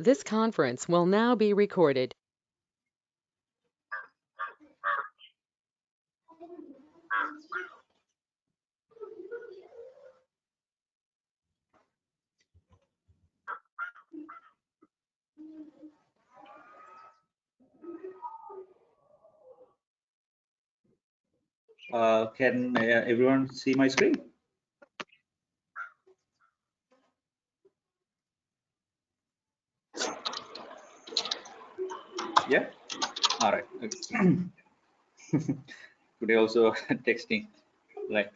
This conference will now be recorded. Can everyone see my screen? Yeah. All right. Okay. Today also texting, right?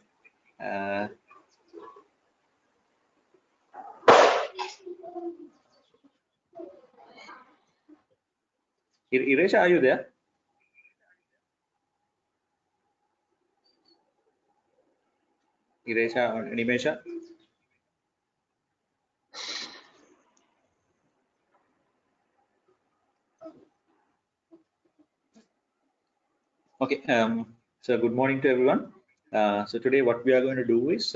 Iresha, are you there? Iresha or Animesha? Okay. So good morning to everyone. So today what we are going to do is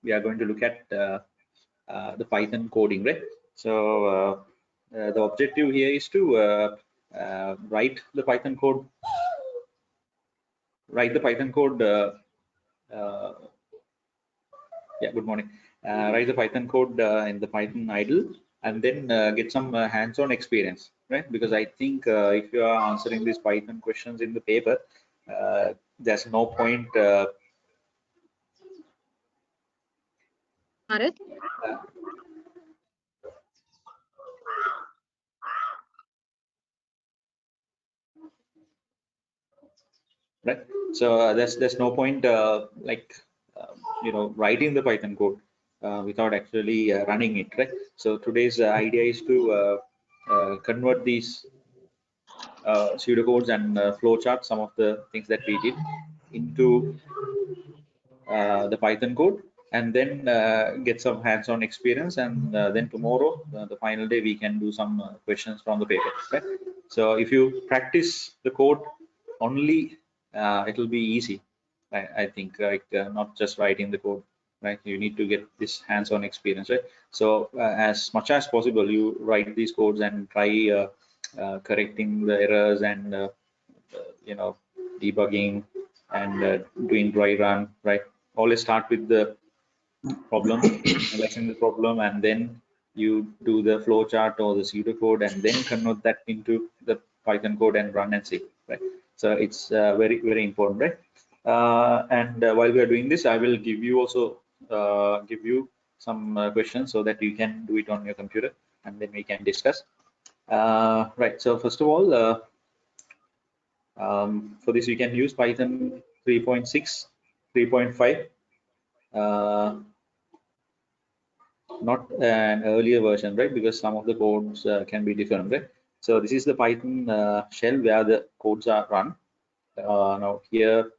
we are going to look at the Python coding, right? So the objective here is to write the Python code. Yeah, good morning. Write the Python code in the Python idle, and then get some hands-on experience, right? Because I think if you are answering these Python questions in the paper, there's no point. Bharat? Right. So there's no point writing the Python code without actually running it, right? So today's idea is to convert these pseudocodes and flowchart, some of the things that we did, into the Python code, and then get some hands-on experience, and then tomorrow, the final day, we can do some questions from the paper, right? So if you practice the code only, it will be easy. I think, like not just writing the code, right? You need to get this hands-on experience, right? So as much as possible, you write these codes and try correcting the errors and debugging and doing dry run, right? Always start with the problem, analyzing the problem, and then you do the flowchart or the pseudocode, and then convert that into the Python code and run and see, right? So it's very, very important, right? And while we are doing this, I will give you also give you some questions so that you can do it on your computer, and then we can discuss. Right. So first of all, for this, we can use Python 3.6, 3.5. Not an earlier version, right? Because some of the codes can be different, right? So this is the Python shell where the codes are run. Now here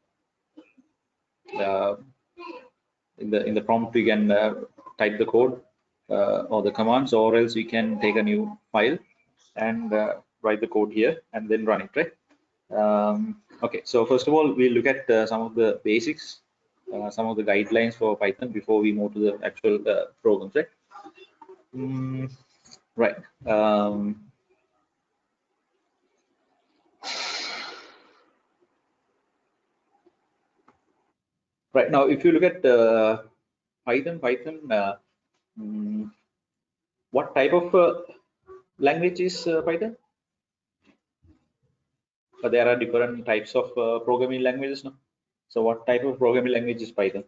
in the prompt we can type the code or the commands, or else we can take a new file and write the code here and then run it, right? Okay, so first of all, we'll look at some of the basics, some of the guidelines for Python before we move to the actual programs, right? Right. Right now, if you look at Python, what type of language is Python? There are different types of programming languages now. So what type of programming language is Python?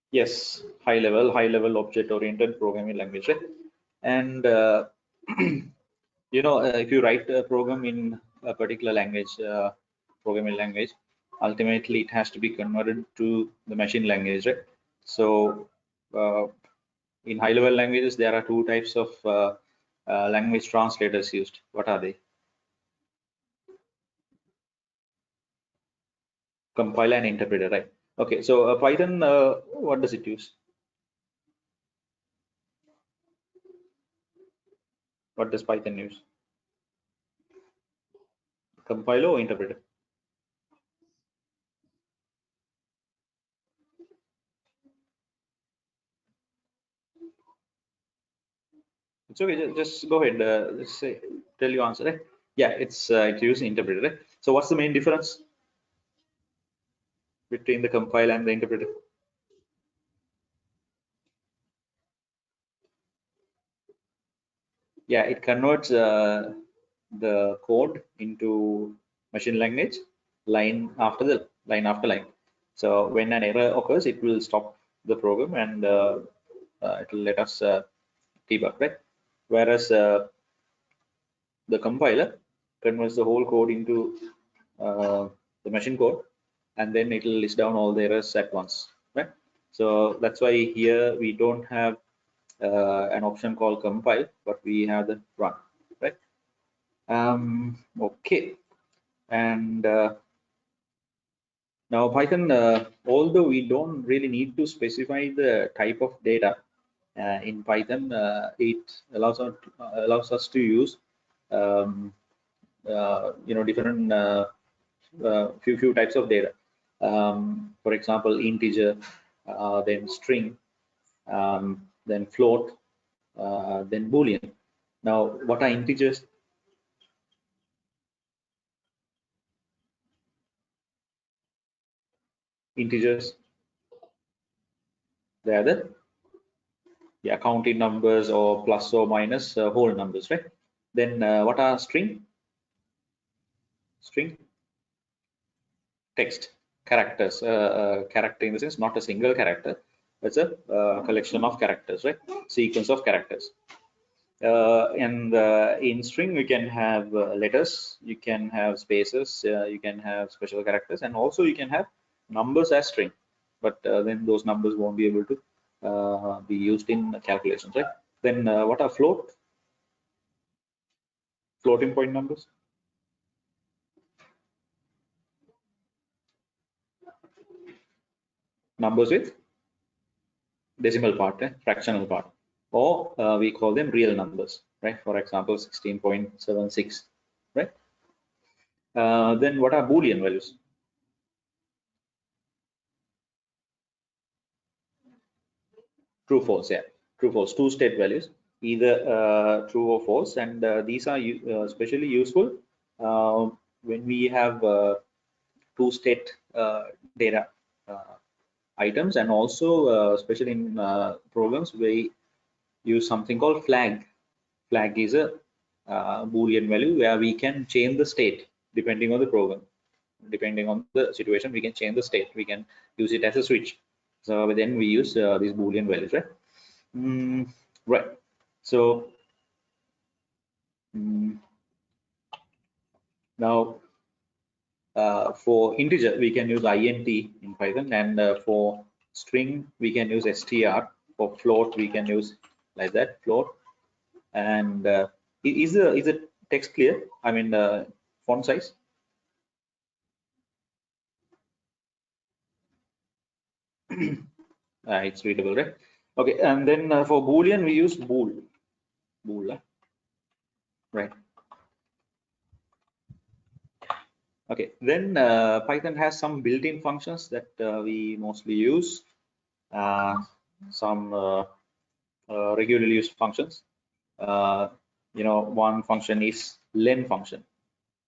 Yes, high level object-oriented programming language, right? And if you write a program in a particular language, programming language, ultimately it has to be converted to the machine language, right? So in high-level languages, there are two types of language translators used. What are they? Compiler and interpreter, right? Okay, so Python, what does it use? What does Python use? Compiler or interpreter? It's okay. Just go ahead. Just say, tell you answer. Right? Yeah, it's using interpreter. Right? So what's the main difference between the compile and the interpreter? Yeah, it converts the code into machine language line after line. So when an error occurs, it will stop the program and it will let us debug, right? Whereas the compiler converts the whole code into the machine code, and then it will list down all the errors at once, right? So that's why here we don't have an option called compile, but we have the run, right? Okay, and now Python, although we don't really need to specify the type of data in Python, it allows us to use different few types of data. For example, integer, then string, then float, then boolean. Now, what are integers? Integers, they are the counting numbers or plus or minus whole numbers, right? Then what are string? String, text, characters. Character in the sense not a single character, it's a collection of characters, right? Sequence of characters. And in string you can have letters, you can have spaces, you can have special characters, and also you can have numbers as string, but then those numbers won't be able to be used in calculations, right? Then what are floating point numbers? Numbers with decimal part, fractional part, or we call them real numbers, right? For example, 16.76, right? Then what are Boolean values? True, false, yeah. True, false, two state values, either true or false, and these are especially useful when we have two state data items, and also especially in programs we use something called flag. Flag is a Boolean value where we can change the state depending on the program, depending on the situation. We can change the state. We can use it as a switch. So then we use these Boolean values, right? Right. So now for integer we can use int in Python, and for string we can use str. For float we can use like that, float. And is the text clear? I mean font size. It's readable, right? Okay, and then for Boolean we use bool, right? Okay, then Python has some built-in functions that we mostly use. Some regularly used functions. One function is len function.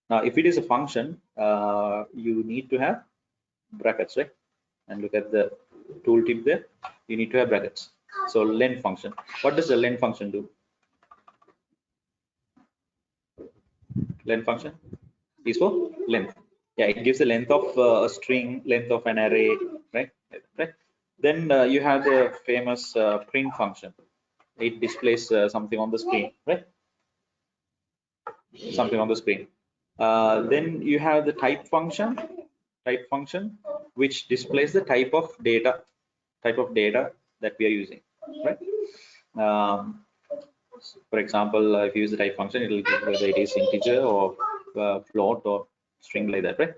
Now, if it is a function, you need to have brackets, right? And look at the tooltip there. You need to have brackets. So len function. What does the len function do? Len function is for length. Yeah, it gives the length of a string, length of an array, right? Right. Then you have the famous print function. It displays something on the screen, right? Something on the screen. Then you have the type function, which displays the type of data that we are using, right? For example, if you use the type function, it will give whether it is integer or float or string, like that, right?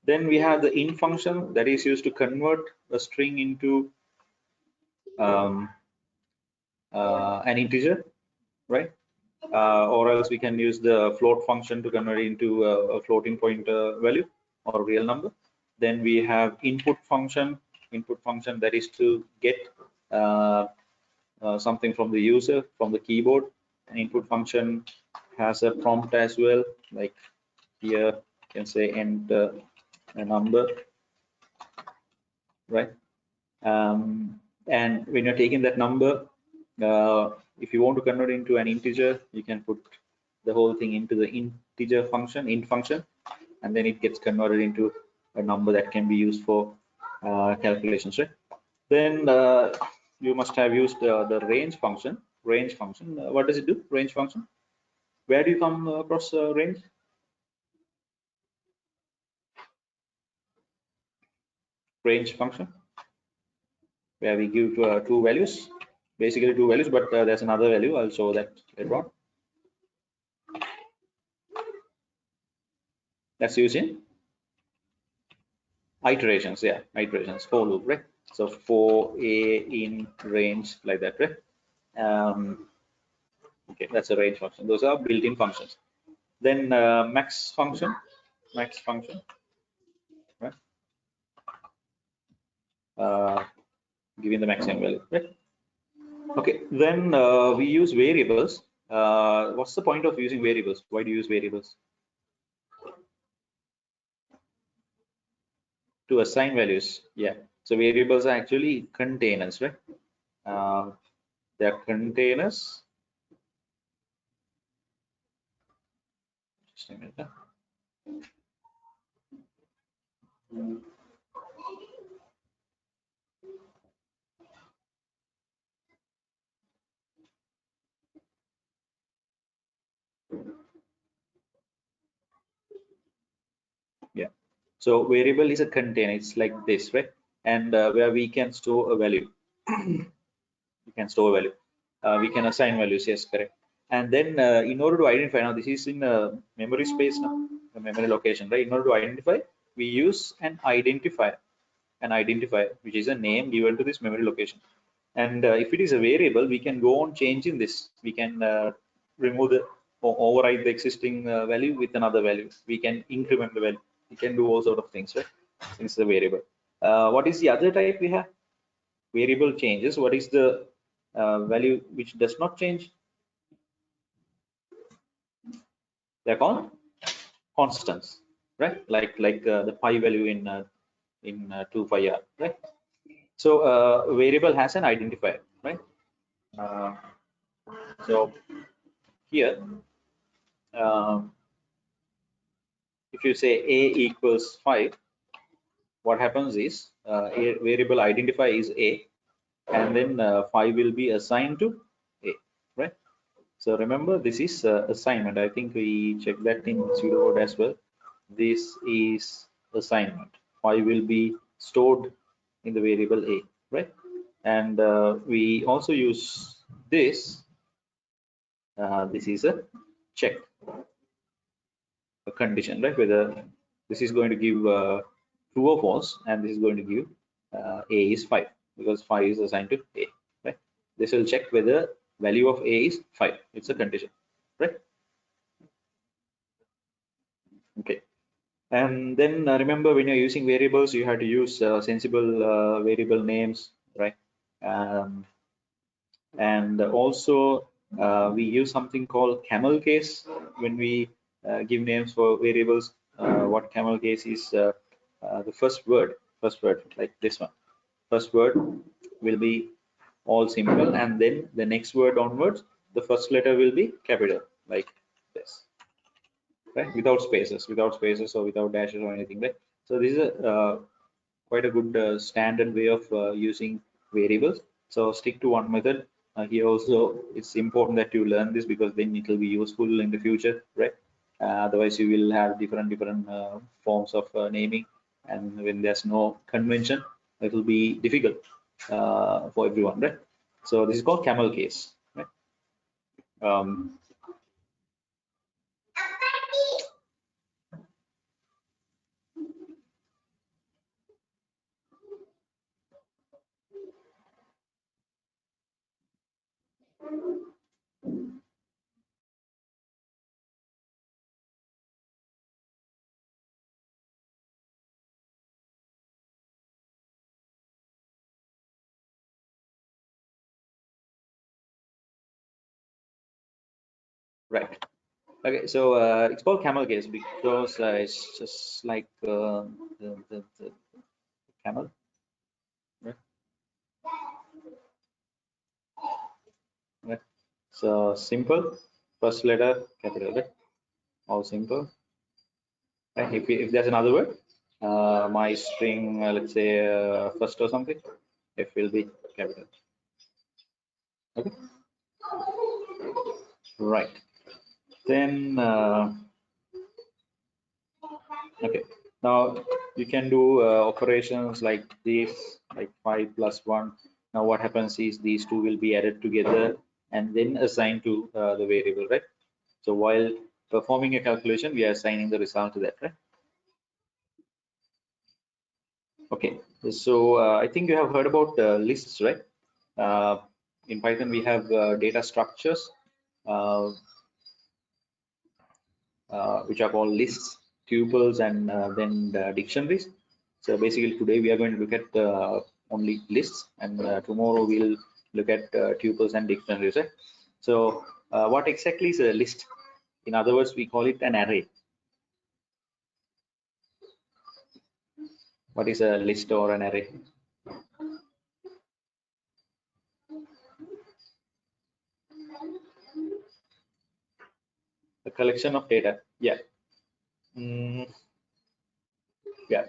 Then we have the int function that is used to convert a string into an integer, right? Or else we can use the float function to convert it into a floating point value or real number. Then we have input function that is to get something from the user, from the keyboard, An input function has a prompt as well, like here you can say enter a number, right? And when you're taking that number, if you want to convert it into an integer, you can put the whole thing into the integer function, int function, and then it gets converted into a number that can be used for calculations, right? Then you must have used the range function. Range function, what does it do? Range function. Where do you come across range? Range function, where we give two values, basically two values, but there's another value. I'll show that later on. That's used in iterations, yeah, iterations, for loop, right? So for a in range, like that, right? Okay, that's a range function. Those are built-in functions. Then max function, right? Giving the maximum value, right? Okay, then we use variables. What's the point of using variables? Why do you use variables? To assign values, yeah. So variables are actually containers, right? They're containers. Just a minute. Yeah. So variable is a container. It's like this, right? And where we can store a value. We can store a value. We can assign values. Yes, correct. And then in order to identify, now this is in memory space now, the memory location, right? In order to identify, we use an identifier, which is a name given to this memory location. And if it is a variable, we can go on changing this. We can remove the or override the existing value with another value. We can increment the value. We can do all sort of things, right? Since the variable. What is the other type we have? Variable changes. What is the value which does not change? They're called constants, right? Like the pi value in 2πr, right? So variable has an identifier, right? Uh, so here, if you say a equals 5, what happens is a variable identifier is a, and then 5 will be assigned to a, right? So remember, this is assignment. I think we checked that in pseudocode as well. This is assignment. 5 will be stored in the variable a, right? And we also use this. This is a check, a condition, right? Whether this is going to give true or false, and this is going to give a is 5, because 5 is assigned to a, right? This will check whether value of a is 5. It's a condition, right? Okay. And then remember, when you're using variables, you have to use sensible variable names, right? And also we use something called camel case when we give names for variables. What camel case is, the first word like this one. First word will be all simple, and then the next word onwards, the first letter will be capital, like this, right? Without spaces, or without dashes or anything, right? So this is a quite a good standard way of using variables. So stick to one method. Here also, it's important that you learn this, because then it will be useful in the future, right? Otherwise, you will have different forms of naming, and when there's no convention, it will be difficult for everyone, right? So this is called camel case, right? Um, right? Okay, so it's called Camel Case because it's just like the camel, right? Right. So simple, first letter capital, right? All simple. Right? If there's another word, my string, let's say first or something, F will be capital. Okay, right. Then okay, now you can do operations like this, like 5 plus 1. Now what happens is these two will be added together and then assigned to the variable, right? So while performing a calculation, we are assigning the result to that, right? Okay, so I think you have heard about lists, right? In Python, we have data structures, uh, which are called lists, tuples, and then the dictionaries. So basically, today we are going to look at only lists, and tomorrow we'll look at tuples and dictionaries, right? So what exactly is a list? In other words, we call it an array. What is a list or an array? A collection of data. Yeah. Mm, yeah.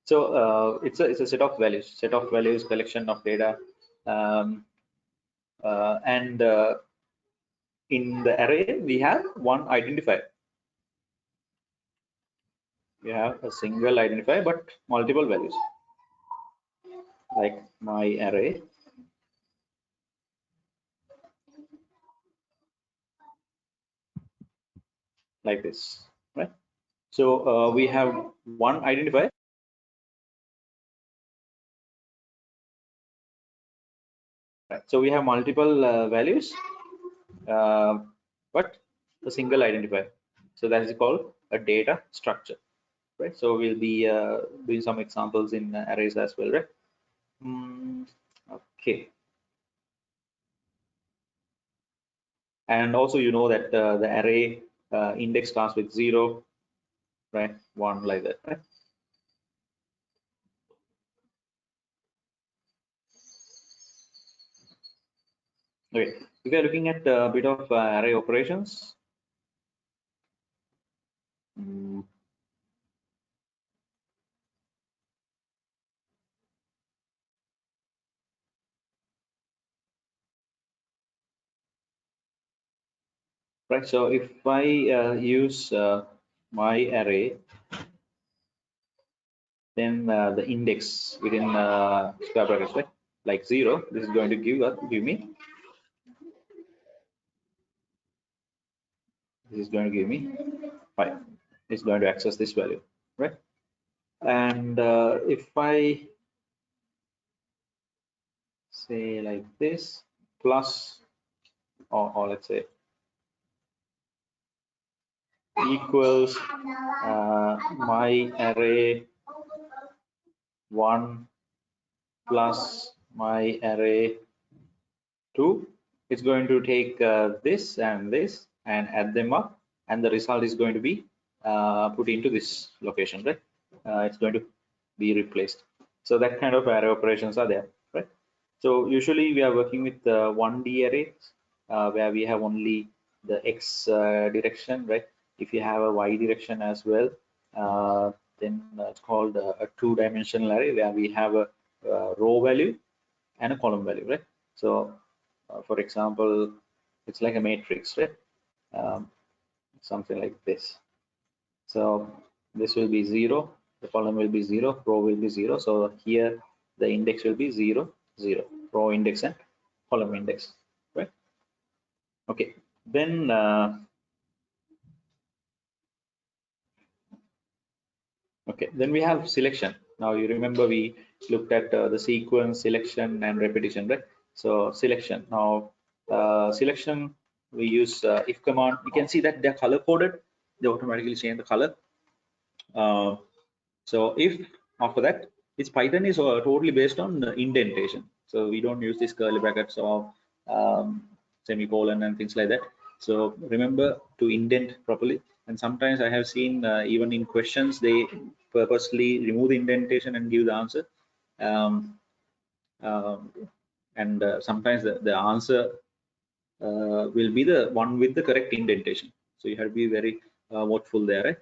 So it's a set of values, collection of data, um, and in the array we have one identifier. We have a single identifier but multiple values, like my array. Like this, right? So we have one identifier. Right? So we have multiple values, but a single identifier. So that is called a data structure, right? So we'll be doing some examples in arrays as well, right? Okay. And also, you know that the array index starts with 0, right? 1, like that, right? Okay. If we are looking at a bit of array operations, right? So if I use my array, then the index within square brackets, right? Like 0, this is going to give me. This is going to give me 5. It's going to access this value, right? And if I say like this, plus, or let's say equals my array 1 plus my array 2, it's going to take this and add them up, and the result is going to be put into this location, right? It's going to be replaced. So that kind of array operations are there, right? So usually we are working with 1D arrays where we have only the x direction, right? If you have a y direction as well, then it's called a two-dimensional array where we have a row value and a column value, right? So for example, it's like a matrix, right? Um, something like this. So this will be 0, the column will be 0, row will be 0. So here the index will be 0, 0, row index and column index, right? Okay, then okay, then we have selection. Now you remember we looked at the sequence, selection, and repetition, right? So selection. Now selection, we use if command. You can see that they're color coded. They automatically change the color. So if after that, its Python is totally based on indentation. So we don't use these curly brackets or semicolon and things like that. So remember to indent properly. And sometimes I have seen even in questions they purposely remove the indentation and give the answer. And sometimes the answer will be the one with the correct indentation. So you have to be very watchful there, right?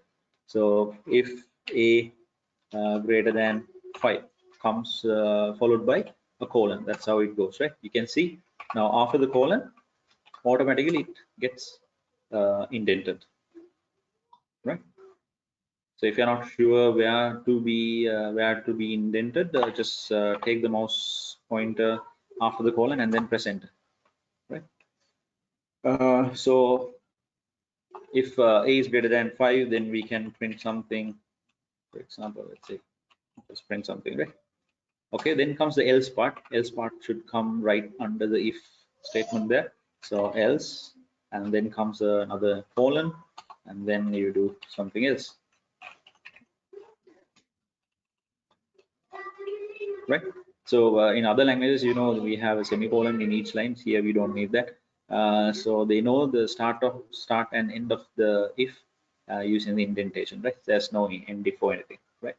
So if a greater than 5 comes followed by a colon, that's how it goes, right? You can see now after the colon, automatically it gets indented, right? So if you're not sure where to be indented, just take the mouse pointer after the colon and then press enter, right? So if a is greater than 5, then we can print something. For example, let's say just print something, right? Okay, then comes the else part. Else part should come right under the if statement there. So else, and then comes another colon, and then you do something else, right? So in other languages, you know, we have a semicolon in each line. Here we don't need that. So they know the start and end of the if using the indentation, right? There's no end if or anything, right?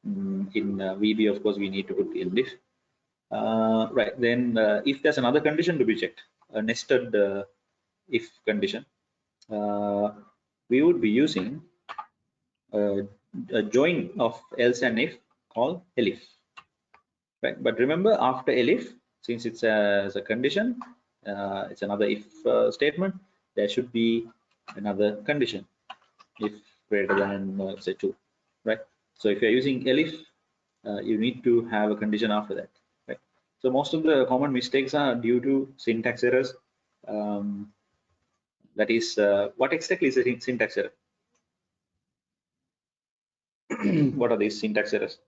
In VB, of course, we need to put the end if. Right, then if there's another condition to be checked, a nested if condition, we would be using a join of else and if called elif, right? But remember, after elif, since it's as a condition, it's another if statement, there should be another condition if greater than say 2, right? So if you're using elif, you need to have a condition after that, right? So most of the common mistakes are due to syntax errors. That is, what exactly is a syntax error? What are these syntax errors?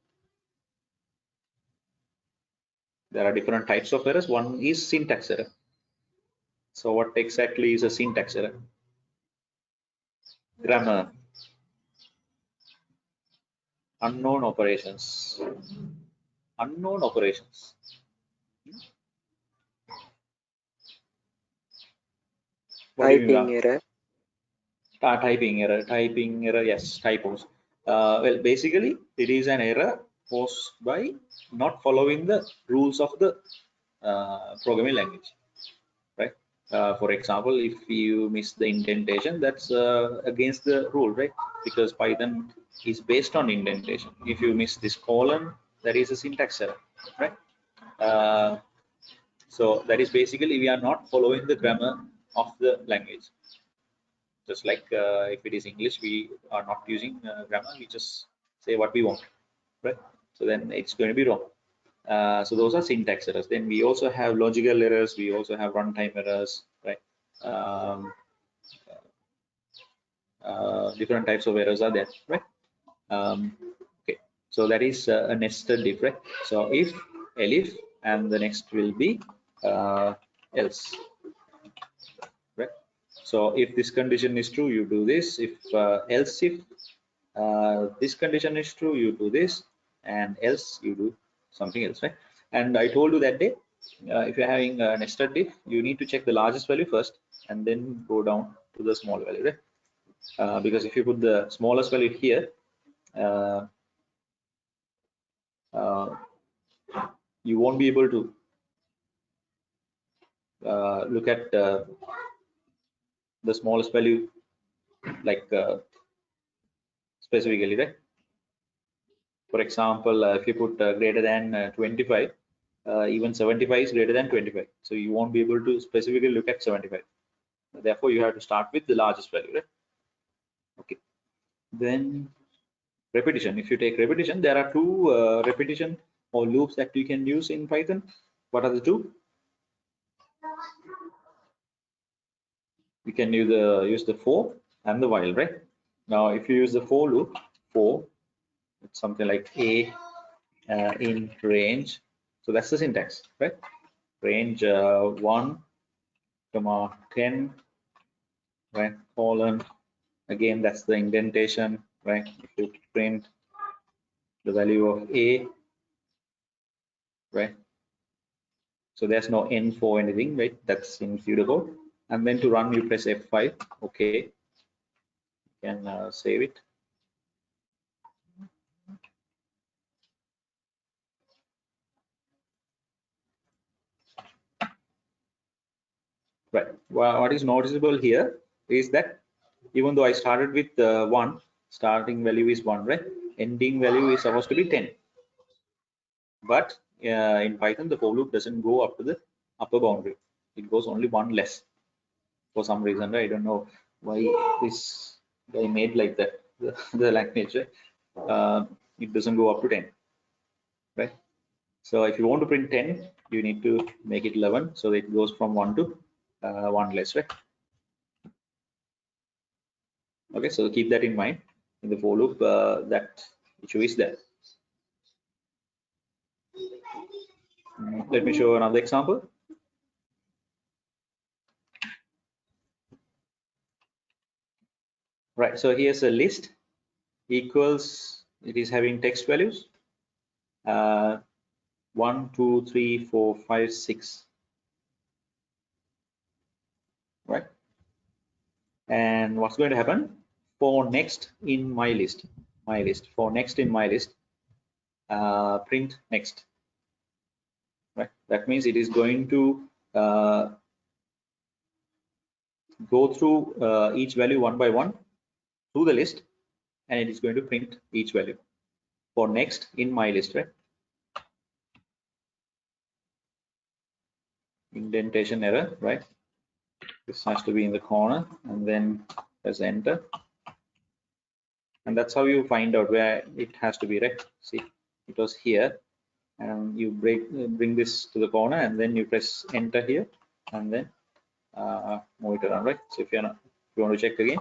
There are different types of errors. One is syntax error. So what exactly is a syntax error? Grammar, unknown operations, unknown operations. What do you Typing mean? error. Typing error, yes, typos. Well, basically, it is an error caused by not following the rules of the programming language, right? For example, if you miss the indentation, that's against the rule, right? Because Python is based on indentation. If you miss this colon, that is a syntax error, right? Uh, so that is basically we are not following the grammar of the language. Just like if it is English, we are not using grammar. We just say what we want, right? So then it's going to be wrong. So those are syntax errors. Then we also have logical errors. We also have runtime errors, right? Um, different types of errors are there, right? Okay, so that is a nested if, right? So if elif, and the next will be else, right? So if this condition is true, you do this. If else if this condition is true, you do this, and else you do something else, right? And I told you that day, if you're having a nested if, you need to check the largest value first and then go down to the small value, right? Because if you put the smallest value here, uh, uh, you won't be able to look at the smallest value like specifically, right? For example, if you put greater than 25, even 75 is greater than 25. So you won't be able to specifically look at 75. Therefore, you have to start with the largest value, right? Okay. Then repetition. If you take repetition, there are two repetition or loops that you can use in Python. What are the two? We can use the for and the while, right? Now, if you use the for loop, for, it's something like a in range. So that's the syntax, right? Range 1, comma 10, right? Colon. Again, that's the indentation, right? If you print the value of a, right? So there's no n for anything, right? That's in pseudocode. and then to run you press F5. Okay, you can save it. Right. Well, what is noticeable here is that even though I started with 1, starting value is 1, right? Ending value is supposed to be 10. But in Python, the for loop doesn't go up to the upper boundary. It goes only 1 less for some reason. Right? I don't know why this guy made like that, the language. Right? It doesn't go up to 10. Right? So if you want to print 10, you need to make it 11. So it goes from 1 to 1 less. Right? Okay, so keep that in mind in the for loop. That issue is there. Let me show another example. Right, so here's a list equals, it is having text values 1, 2, 3, 4, 5, 6. Right, and what's going to happen for next in my list, for next in my list, print next. Right, that means it is going to go through each value one by one through the list, and it is going to print each value for next in my list. Right, indentation error. Right, this has to be in the corner, and then press enter, and that's how you find out where it has to be. Right, see, it was here, and you bring this to the corner, and then you press enter here, and then move it around. Right, so if you want to check again,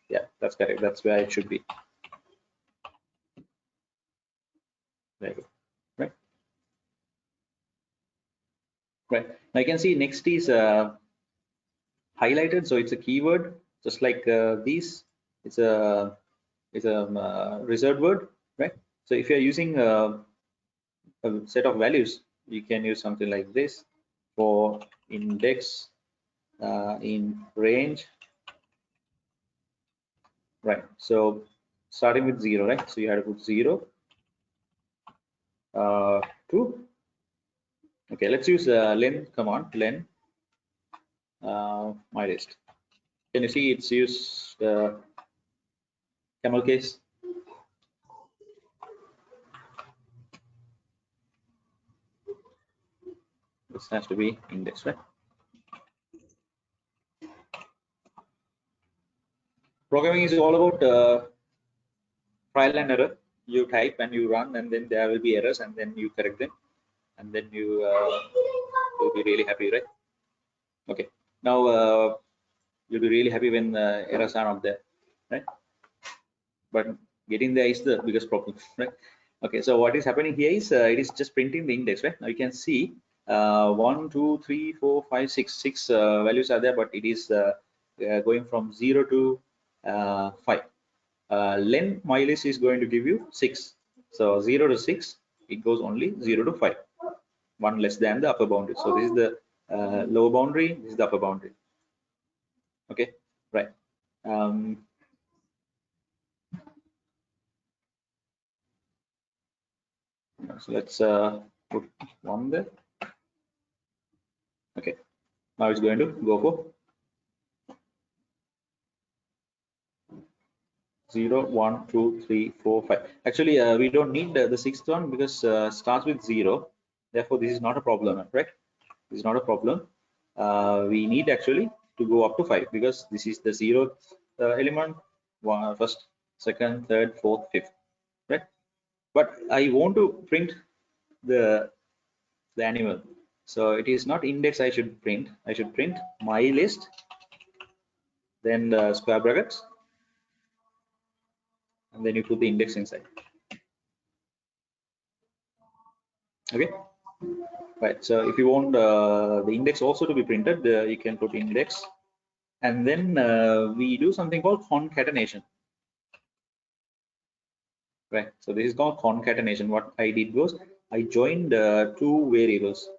yeah, that's correct, that's where it should be. There you go. Right, right, now you can see next is highlighted, so it's a keyword just like these. It's a reserved word. Right, so if you're using a set of values, you can use something like this for index in range. Right, so starting with 0, right, so you have to put 0 2. Okay, let's use len command, len my list. Can you see it's used camel case? This has to be index. Right, programming is all about trial and error. You type and you run, and then there will be errors, and then you correct them, and then you will be really happy. Right, okay, now you'll be really happy when errors are not there. Right, but getting there is the biggest problem. Right, okay, so what is happening here is it is just printing the index. Right, now you can see 1, 2, 3, 4, 5, 6 values are there, but it is going from 0 to 5. Len my list is going to give you 6, so 0 to 6 it goes only 0 to 5, one less than the upper boundary. So this is the lower boundary, this is the upper boundary. Okay, right. So let's put 1 there. Okay, now it's going to go for 0, 1, 2, 3, 4, 5. Actually, we don't need the 6th one because starts with 0. Therefore, this is not a problem, right? This is not a problem. We need actually to go up to 5 because this is the 0th element, first, second, third, fourth, fifth, right? But I want to print the animal, so it is not index I should print. I should print my list, then the square brackets, and then you put the index inside. Okay, right, so if you want the index also to be printed, you can put index, and then we do something called concatenation. Right, so this is called concatenation. What I did was I joined two values.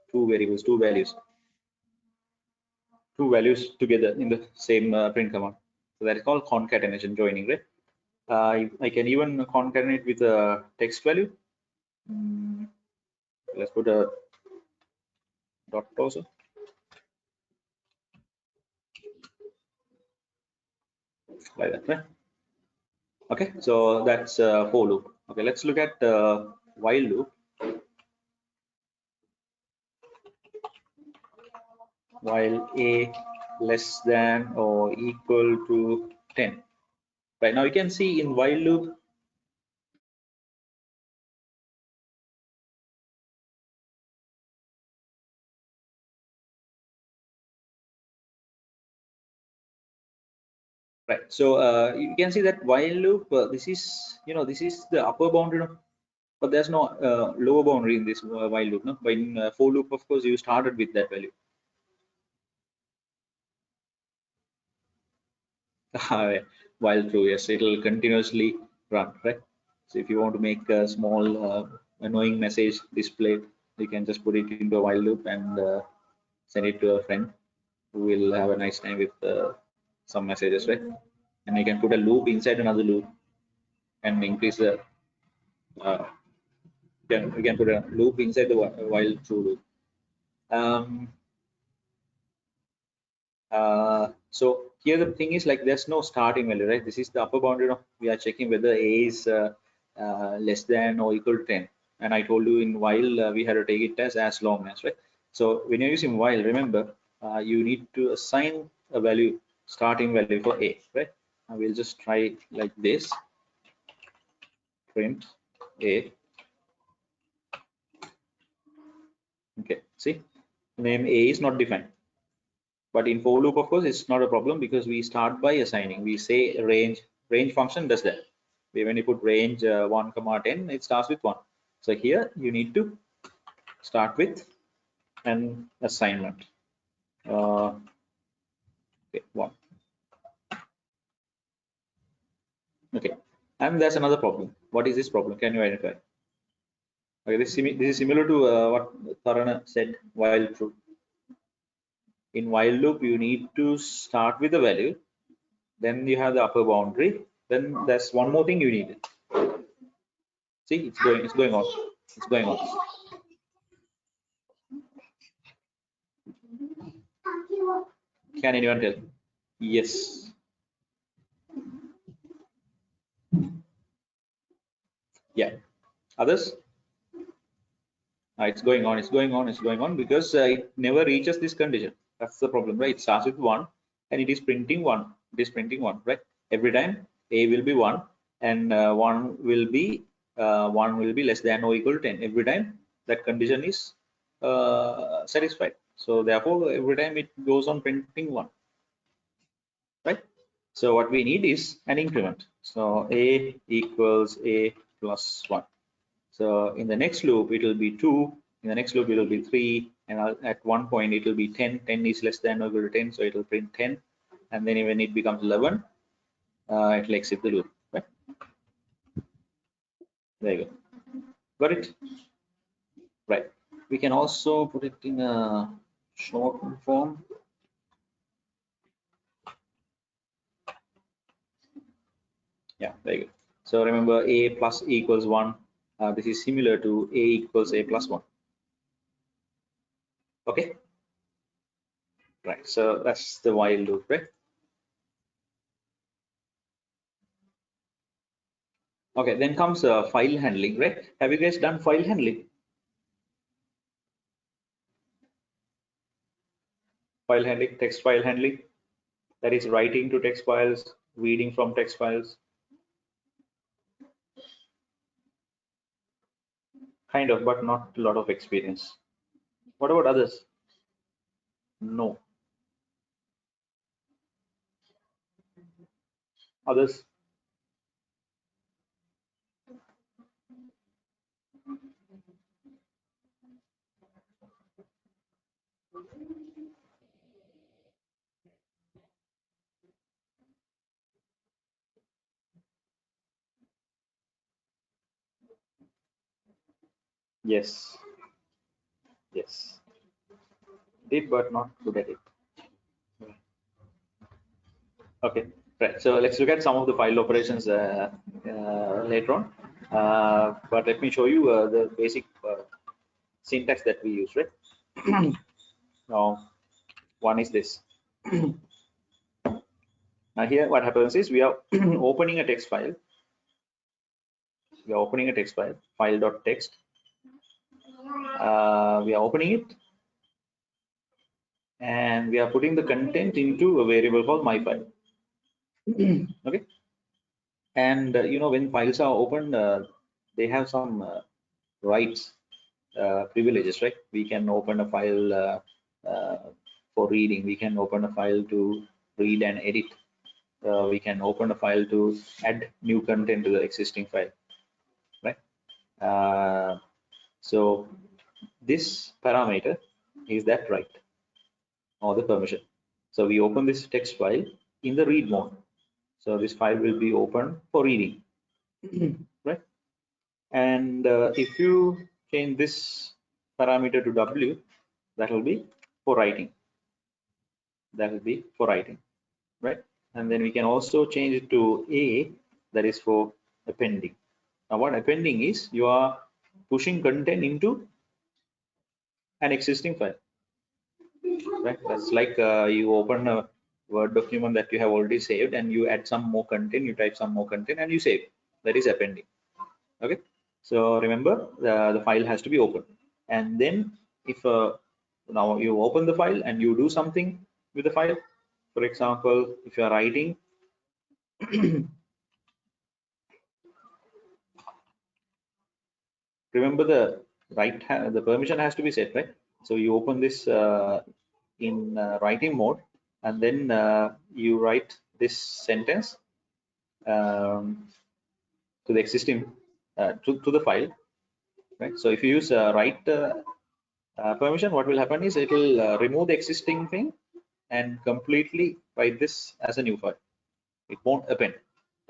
two values together in the same print command. So that is called concatenation joining, right? I can even concatenate with a text value. Let's put a dot also, like that, right? Okay, so that's for loop. Okay, let's look at while loop. While a less than or equal to 10. Right now you can see in while loop, right? So you can see that while loop, this is, this is the upper boundary, but there's no lower boundary in this while loop. No, but in for loop, of course, you started with that value. While true, yes, it will continuously run, right? So if you want to make a small annoying message displayed, you can just put it into a while loop and send it to a friend who will have a nice time with some messages, right? And you can put a loop inside another loop and increase the uh, we can put a loop inside the while true loop. Um, so here the thing is, like, there's no starting value, right? This is the upper boundary of, we are checking whether a is less than or equal to 10, and I told you in while we had to take it as long as, right? So when you're using while, remember, you need to assign a value, starting value for a, right? I will just try it like this: print a. Okay, see, name a is not defined. But in for loop, of course, it's not a problem because we start by assigning. We say range function does that. When you put range 1 comma 10, it starts with 1. So here you need to start with an assignment. Okay, 1. Okay, and there's another problem. What is this problem? Can you identify? Okay, this is similar to what Tarana said while true. In while loop, you need to start with a value, then you have the upper boundary, then there's one more thing you need. See, it's going on, it's going on. Can anyone tell? Yes. Yeah. Others? It's going on, it's going on, it's going on, because it never reaches this condition. That's the problem, right? It starts with 1 and it is printing 1. It is printing 1, right? Every time a will be 1 and 1 will be less than or equal to 10. Every time that condition is satisfied. So therefore, every time it goes on printing 1, right? So what we need is an increment. So a equals a plus 1. So in the next loop, it will be 2. In the next loop, it will be 3. And at one point, it will be 10. 10 is less than or equal to 10. So it will print 10. And then when it becomes 11, it will exit the loop. Right? There you go. Got it? Right. We can also put it in a short form. Yeah, there you go. So remember, a plus equals 1. This is similar to a equals a plus 1. Okay. Right. So that's the while loop, right? Okay, then comes file handling, right? Have you guys done file handling? File handling, text file handling, that is writing to text files, reading from text files. Kind of, but not a lot of experience. What about others? No. Others? Yes. Yes. Did, but not good at it. Okay, right. So let's look at some of the file operations later on. But let me show you the basic syntax that we use, right? Now, one is this. Now here, what happens is we are opening a text file. We are opening a text file, file.txt. We are opening it, and we are putting the content into a variable called myfile. Okay, and when files are opened, they have some rights, privileges, right? We can open a file for reading. We can open a file to read and edit. We can open a file to add new content to the existing file, right? So this parameter is that right, or the permission. So we open this text file in the read mode. So this file will be open for reading, right? And if you change this parameter to W, that will be for writing. That will be for writing, right? And then we can also change it to A, that is for appending. Now what appending is, you are pushing content into an existing file, right? That's like you open a Word document that you have already saved and you add some more content, you type some more content and you save. That is appending. Okay, so remember the file has to be open, and then if now you open the file and you do something with the file. For example, if you are writing, remember the permission has to be set, right? So you open this in writing mode, and then you write this sentence to the existing to the file, right? So if you use write permission, what will happen is it will remove the existing thing and completely write this as a new file. It won't append,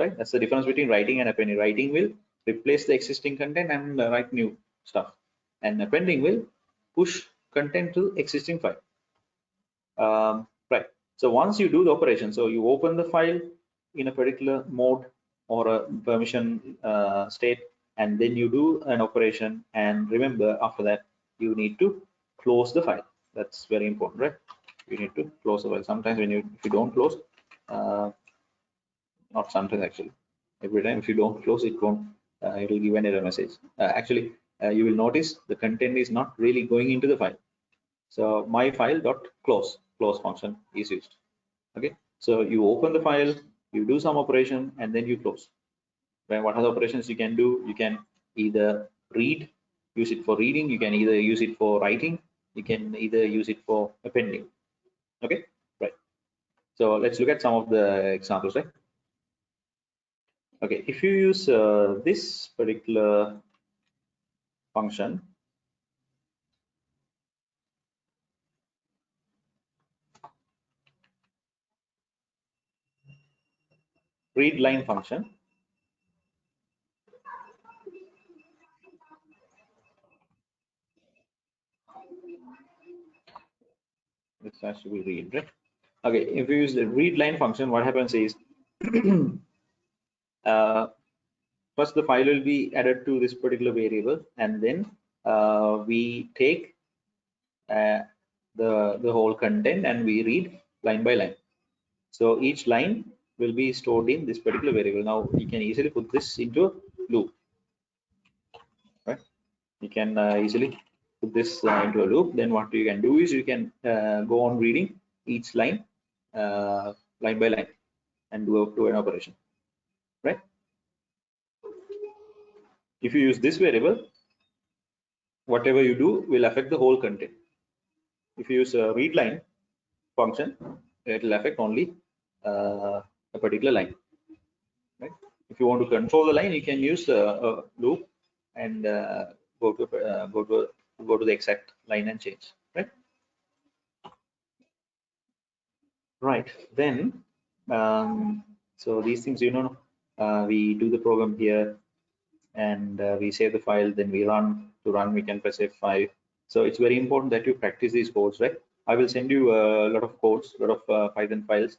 right? That's the difference between writing and appending. Writing will replace the existing content and write new stuff, and appending will push content to existing file. Right. So once you do the operation, so you open the file in a particular mode or a permission state, and then you do an operation, and remember after that you need to close the file. That's very important, right? You need to close the file. Sometimes if you don't close, not sometimes actually, every time if you don't close, it won't, it will give an error message. Actually, you will notice the content is not really going into the file. So my file dot close function is used. Okay, so you open the file, you do some operation, and then you close. Then what other operations you can do? You can either read, use it for reading. You can either use it for writing. You can either use it for appending. Okay, right. So let's look at some of the examples, right? Okay, if you use this particular function, read line function, this has to be read, right? Okay, if you use the read line function, what happens is first the file will be added to this particular variable, and then we take the whole content and we read line by line. So each line will be stored in this particular variable. Now you can easily put this into a loop, right? You can easily put this into a loop. Then what you can do is you can go on reading each line line by line and do an operation, right? If you use this variable, whatever you do will affect the whole content. If you use a read line function, it will affect only a particular line, right? If you want to control the line, you can use a loop and go to the exact line and change, right? Right. Then so these things, we do the program here, and we save the file, then we run. To run, we can press F5. So it's very important that you practice these codes, right? I will send you a lot of codes, a lot of Python files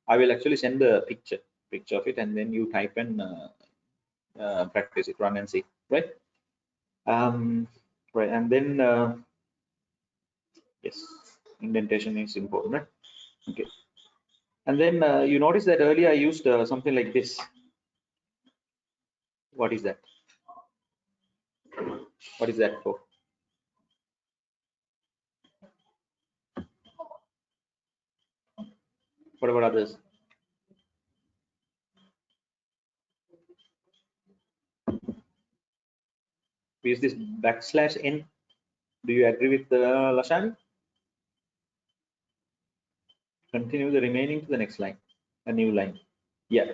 I will actually send the picture of it, and then you type and practice it, run and see, right? Right, and then yes, indentation is important, right? Okay, and then you notice that earlier I used something like this. What is that? What is that for? What about others? Is this \n? Do you agree with Lashani? Continue the remaining to the next line, a new line. Yeah,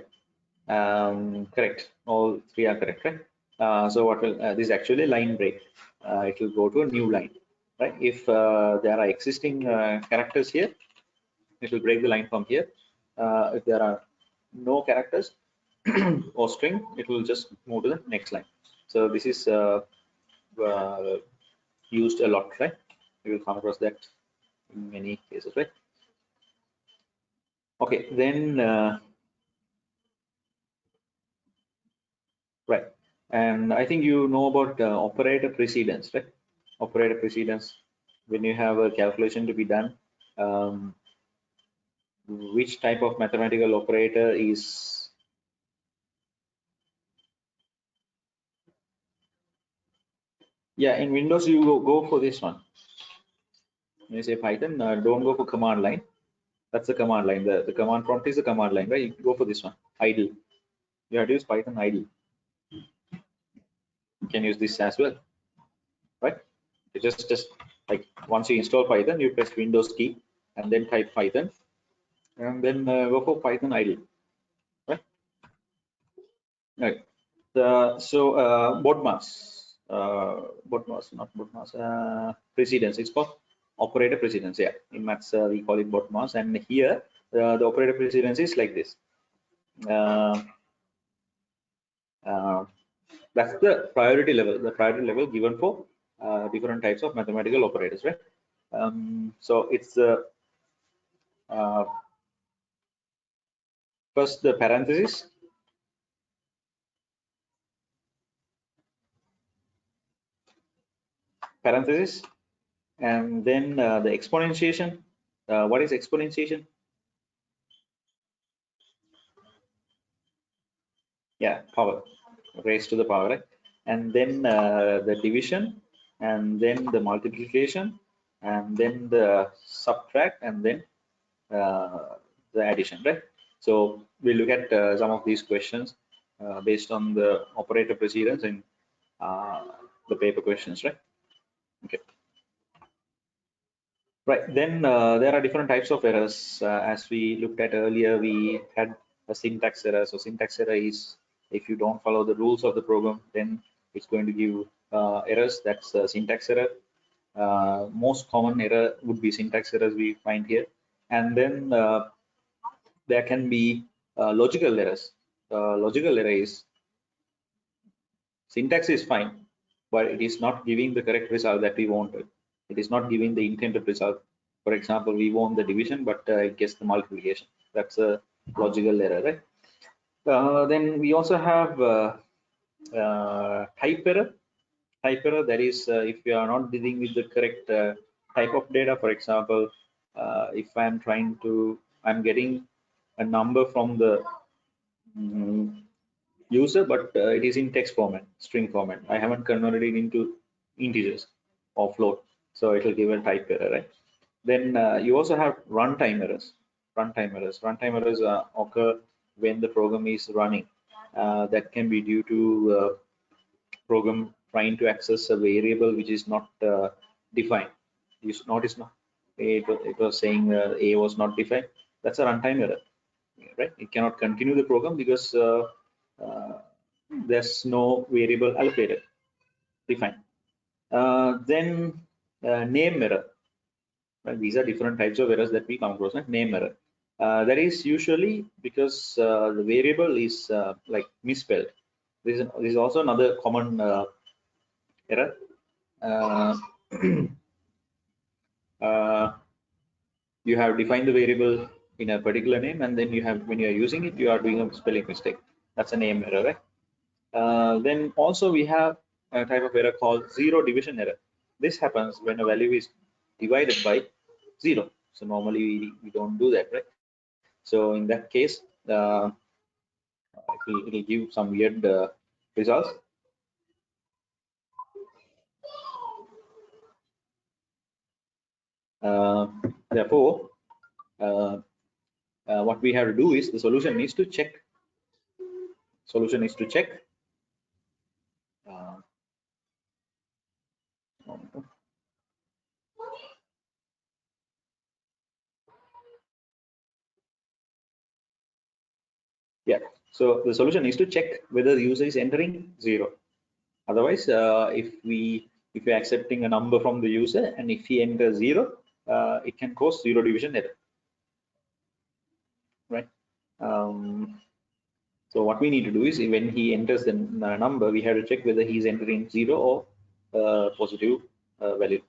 correct. All three are correct, right? So what will this is actually line break? It will go to a new line, right? If there are existing characters here, it will break the line from here. If there are no characters or string, it will just move to the next line. So this is used a lot, right? You will come across that in many cases, right? Okay, then right, and I think you know about operator precedence, right? Operator precedence, when you have a calculation to be done, which type of mathematical operator is in Windows you go for this one. When you say Python, don't go for command line. That's the command line. The command prompt is the command line, right? You go for this one, idle. You have to use Python idle. You can use this as well, right? You just like once you install Python, you press Windows key and then type Python, and then go for Python idle, right? Right. So not BODMAS, precedence. It's called operator precedence. Yeah, in maths we call it BODMAS, and here the operator precedence is like this. That's the priority level. The priority level given for different types of mathematical operators, right? So it's first the parenthesis, and then the exponentiation. What is exponentiation? Yeah, power, raised to the power, right? And then the division, and then the multiplication, and then the subtract, and then the addition, right? So we look at some of these questions based on the operator precedence and the paper questions, right? Okay. Right, then there are different types of errors. As we looked at earlier, we had a syntax error. So syntax error is if you don't follow the rules of the program, then it's going to give errors. That's syntax error. Most common error would be syntax errors we find here. And then there can be logical errors. Logical error is syntax is fine, but it is not giving the correct result that we wanted. It is not giving the intended result. For example, we want the division, but it gets the multiplication. That's a logical error, right? Then we also have type error. Type error, that is if you are not dealing with the correct type of data. For example, if I'm getting a number from the user, but it is in text format, string format. I haven't converted it into integers or float, so it will give a type error, right? Then you also have runtime errors. Runtime errors occur when the program is running. That can be due to program trying to access a variable which is not defined. You notice now it was saying a was not defined. That's a runtime error, right? It cannot continue the program because uh, there's no variable allocated, defined. Then name error. Right? These are different types of errors that we come across. Right? Name error. That is usually because the variable is like misspelled. This is also another common error. Uh, you have defined the variable in a particular name, and then you have, when you are using it, you are doing a spelling mistake. That's a name error, right? Then also we have a type of error called zero division error. This happens when a value is divided by 0. So normally we don't do that, right? So in that case, it'll give some weird results. Therefore, what we have to do is the solution needs to check. Solution is to check. Yeah. So the solution is to check whether the user is entering 0. Otherwise, if you're accepting a number from the user and if he enters 0, it can cause zero division error, right? So what we need to do is when he enters the number, we have to check whether he's entering 0 or positive value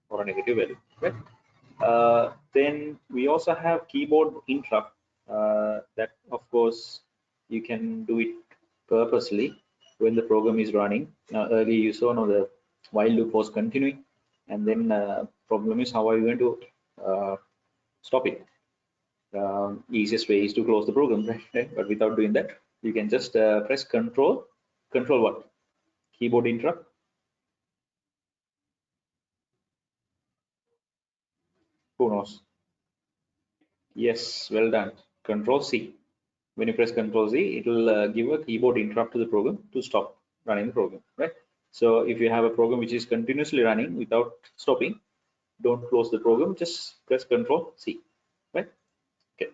or a negative value, right? Then we also have keyboard interrupt. That of course you can do it purposely when the program is running. Now earlier you saw the while loop was continuing, and then problem is how are you going to stop it? Easiest way is to close the program, right? But without doing that, you can just press control what? Keyboard interrupt. Who knows? Yes, well done. Control C. When you press Control Z, it will give a keyboard interrupt to the program to stop running the program, right? So if you have a program which is continuously running without stopping, don't close the program, just press Control C, right? Okay.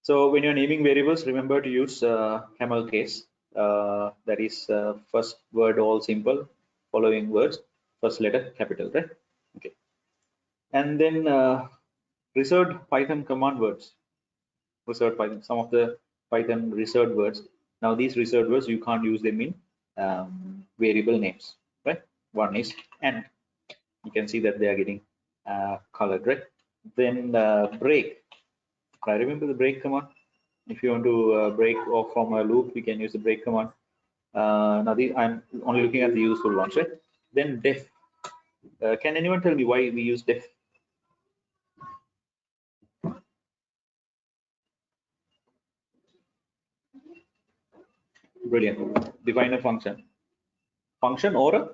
So when you're naming variables, remember to use Camel Case. That is first word all simple, following words, first letter capital, right? Okay. And then reserved Python command words. Reserved Python, some of the Python reserved words. Now these reserved words, you can't use them in variable names, right? One is and. You can see that they are getting colored, right? Then break. I remember the break command. If you want to break off from a loop, you can use the break command. Now I'm only looking at the useful ones, right? Then def. Can anyone tell me why we use def? Brilliant. Define a function. Function or a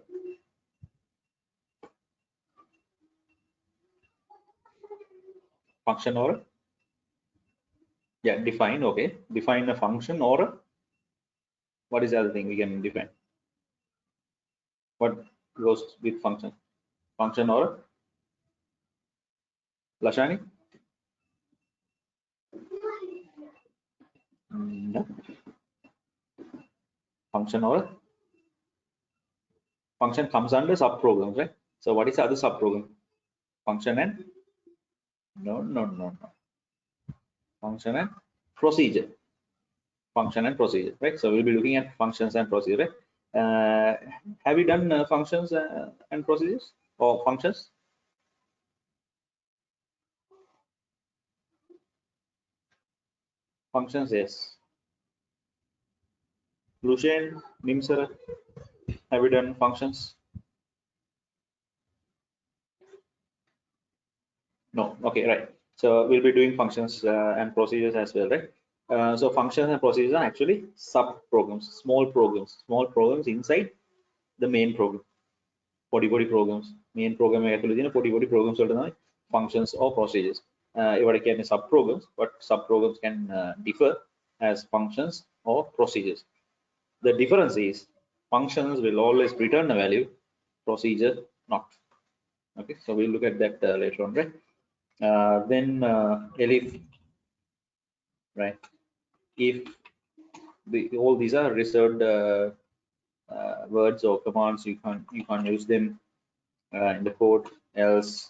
function or a, yeah, define. Okay, define a function or a, what is the other thing we can define? What goes with function? Function or a Lashani? No. Function or a function comes under subprograms, right? So what is the other subprogram? Function and no. Function and procedure. Function and procedure, right? So we'll be looking at functions and procedure, right? Have you done functions and procedures or functions? Functions, yes. Lucian, Nimsara, have you done functions? No. Okay, right. So we'll be doing functions and procedures as well, right? So functions and procedures are actually sub-programs, small programs inside the main program. Body programs. Main program actually body programs functions or procedures. What can sub-programs, but sub-programs can differ as functions or procedures. The difference is functions will always return a value, procedure not. Okay, so we'll look at that later on, right? Then elif, right? If all these are reserved words or commands, you can't use them in the code. Else,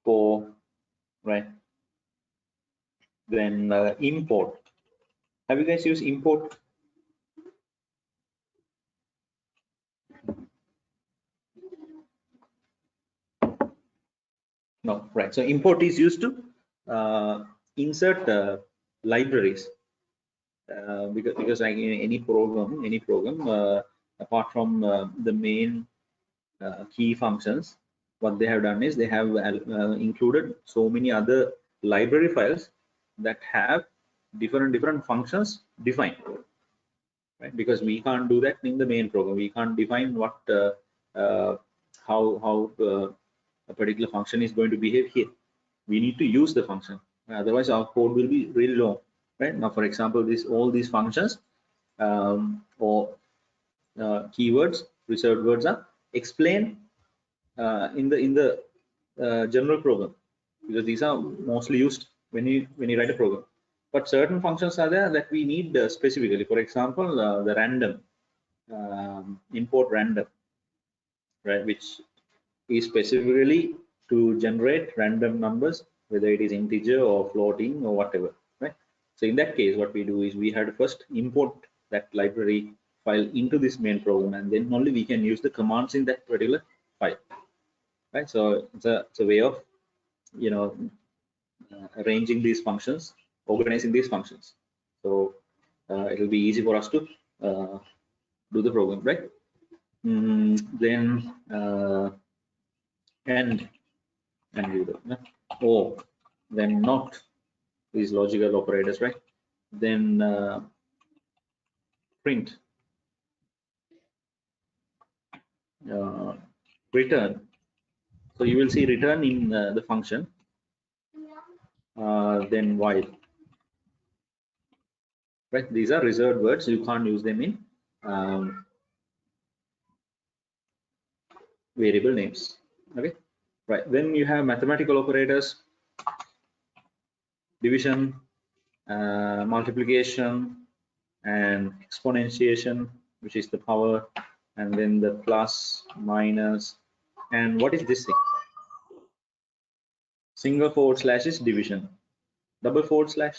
for, right? Then import. Have you guys used import? No, right? So import is used to insert libraries, because like in any program, apart from the main key functions, what they have done is they have included so many other library files that have different functions defined, right? Because we can't do that in the main program. We can't define what how a particular function is going to behave here. We need to use the function, otherwise our code will be really long, right? Now, for example, all these functions or keywords, reserved words are explained in the general program, because these are mostly used when you write a program. But certain functions are there that we need specifically. For example, the random, import random, right, which is specifically to generate random numbers, whether it is integer or floating or whatever, right? So in that case, what we do is we have to first import that library file into this main program, and then only we can use the commands in that particular file, right? So it's a way of, you know, arranging these functions, organizing these functions. So it will be easy for us to do the program, right? Then and do that, or then not, these logical operators, right? Then print, return. So you will see return in the function, then while, right? These are reserved words. You can't use them in variable names. Okay, right? Then you have mathematical operators, division, multiplication, and exponentiation, which is the power, and then the plus, minus, and what is this thing? Single forward slash is division, double forward slash,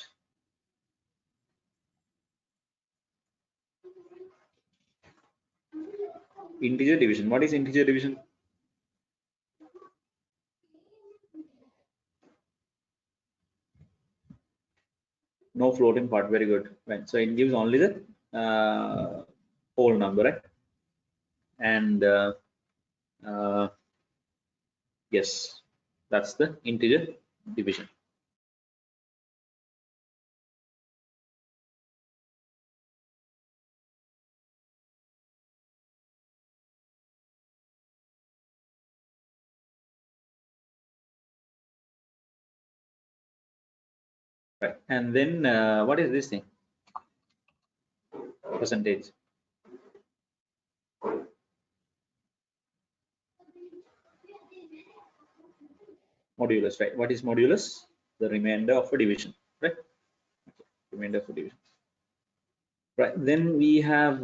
integer division. What is integer division? No floating part. Very good. Right. So it gives only the whole number, right? And yes, that's the integer division. Right. And then what is this thing? Percentage. Modulus, right? What is modulus? The remainder of a division, right? Remainder of a division. Right. Then we have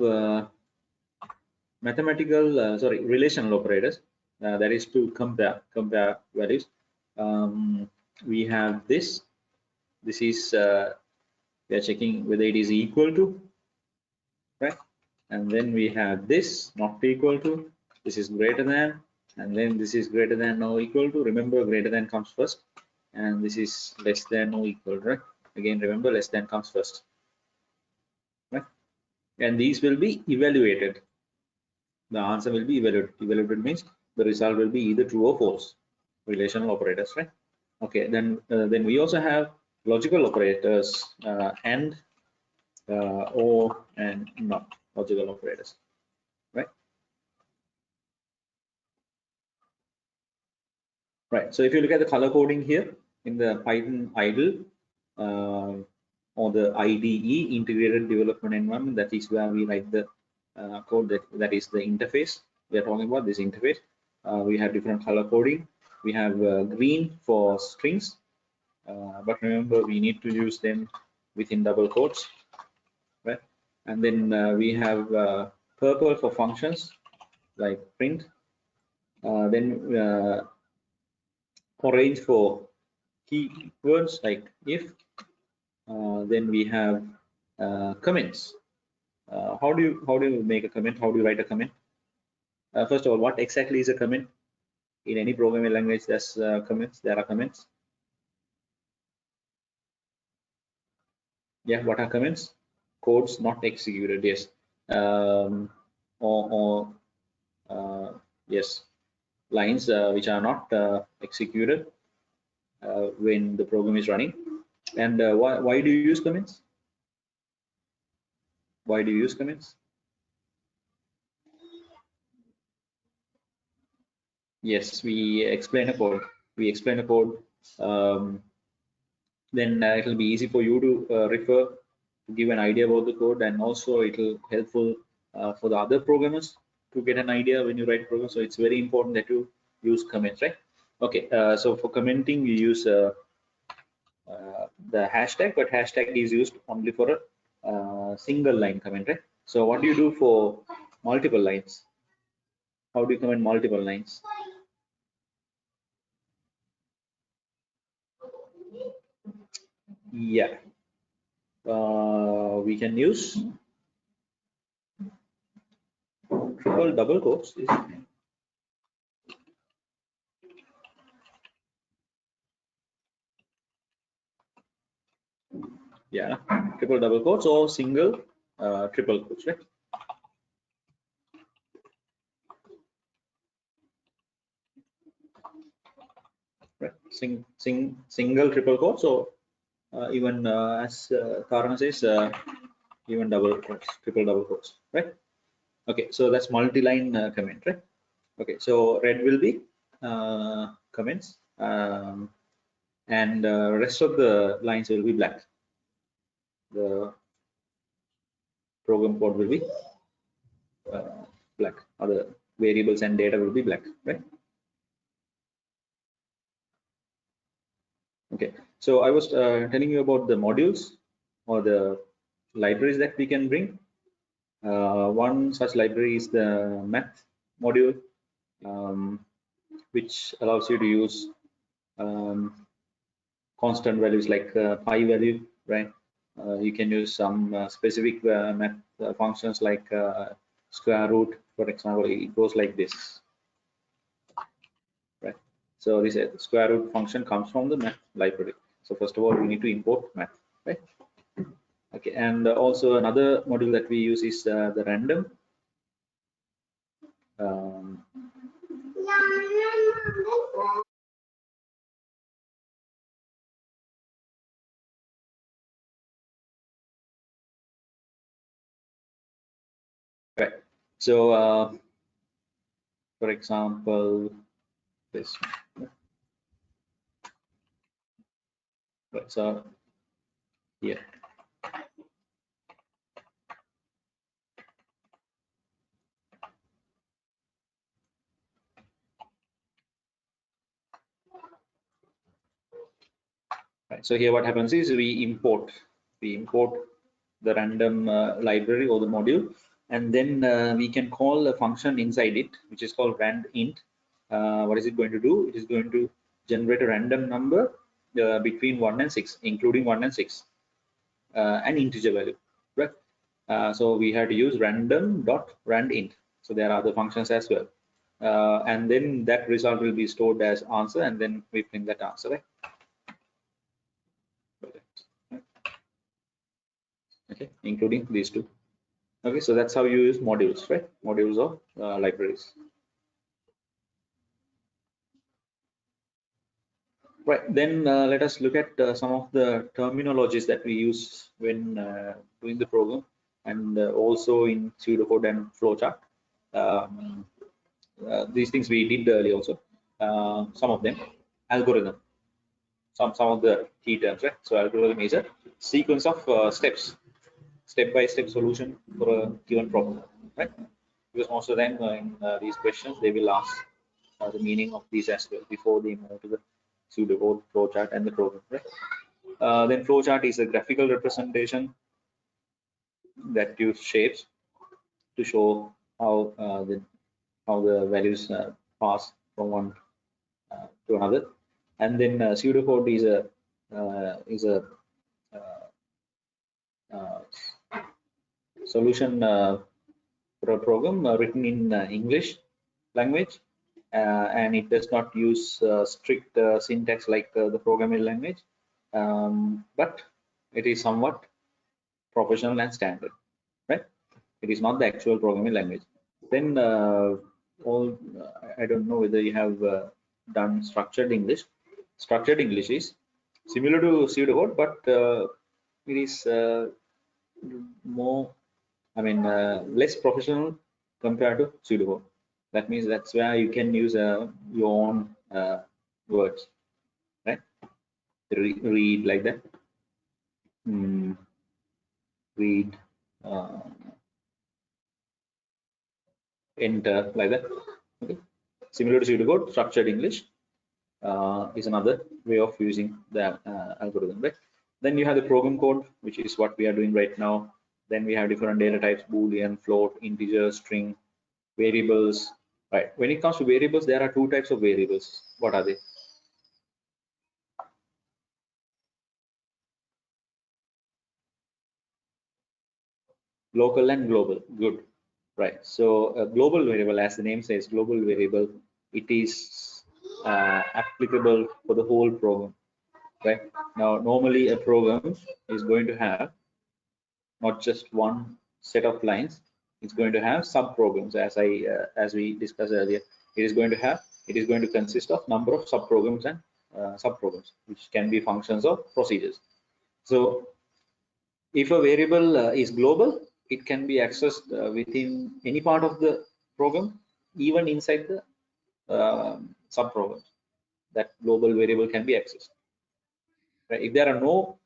relational operators. That is to compare values. We have this. This is we are checking whether it is equal to, right? And then we have this, not equal to. This is greater than, and then this is greater than or equal to. Remember, greater than comes first, and this is less than or equal, right? Again, remember, less than comes first, right? And these will be evaluated. The answer will be evaluated. Evaluated means the result will be either true or false. Relational operators, right? Okay, then we also have logical operators, and or and not logical operators, right? Right. So if you look at the color coding here in the Python idle, or the IDE, integrated development environment, that is where we write the code, that is the interface. We are talking about this interface. We have different color coding. We have green for strings, but remember, we need to use them within double quotes, right? And then we have purple for functions like print, then orange for keywords like if, then we have comments. How do you make a comment? How do you write a comment? First of all, what exactly is a comment? In any programming language, there's comments. There are comments. Yeah, what are comments? Codes not executed. Yes. Or yes, lines which are not executed when the program is running. And why do you use comments? Why do you use comments? Yes, we explain a code. We explain a code. Then it will be easy for you to refer, to give an idea about the code, and also it will helpful for the other programmers to get an idea when you write programs. So it's very important that you use comments, right? Okay, so for commenting, we use the hashtag, but hashtag is used only for a single line comment, right? So what do you do for multiple lines? How do you comment multiple lines? Yeah, we can use triple double quotes. Yeah, triple double quotes or single triple quotes, right? Right. Single triple quotes, or even as Karna says, even double quotes, triple double quotes, right? Okay, so that's multi-line comment, right? Okay, so red will be comments, and rest of the lines will be black. The program code will be black. Other variables and data will be black, right? Okay, so I was telling you about the modules or the libraries that we can bring. One such library is the math module, which allows you to use constant values like pi value, right? You can use some specific math functions like square root, for example. It goes like this, right? So this square root function comes from the math library. So first of all, we need to import math, right? Okay, and also another module that we use is the random. Um, right. So, for example, this. Right. So here. Right. So here, what happens is we import the random library or the module, and then we can call a function inside it, which is called randint. What is it going to do? It is going to generate a random number between 1 and 6, including 1 and 6, an integer value, right? So we had to use random.randint. So there are other functions as well, and then that result will be stored as answer, and then we print that answer, right? Okay, including these two. Okay, so that's how you use modules, right? Modules of libraries. Right, then let us look at some of the terminologies that we use when doing the program, and also in pseudocode and flowchart. Um, these things we did earlier also. Some of them, algorithm, some of the key terms, right? So algorithm is a sequence of steps, step-by-step solution for a given problem, right? Because most of them in these questions they will ask the meaning of these as well before they move to the pseudocode, flowchart, and the program, right? Then flowchart is a graphical representation that use shapes to show how the values pass from one to another. And then pseudocode is a uh, uh, solution for a program written in English language, and it does not use strict syntax like the programming language, but it is somewhat professional and standard, right? It is not the actual programming language. Then I don't know whether you have done structured English. Structured English is similar to pseudocode, but it is more, less professional compared to pseudocode. That means that's where you can use your own words, right? Read like that. Read, enter like that. Okay. Similar to pseudocode, structured English is another way of using the algorithm, right? Then you have the program code, which is what we are doing right now. Then we have different data types: Boolean, float, integer, string, variables. Right. When it comes to variables, there are two types of variables. What are they? Local and global. Good. Right. So a global variable, as the name says, global variable, it is applicable for the whole program. Right. Now, normally a program is going to have not just one set of lines. It's going to have sub programs, as we discussed earlier. It is going to consist of number of sub programs and sub programs, which can be functions or procedures. So if a variable is global, it can be accessed within any part of the program, even inside the sub programs. That global variable can be accessed. Right? If there are no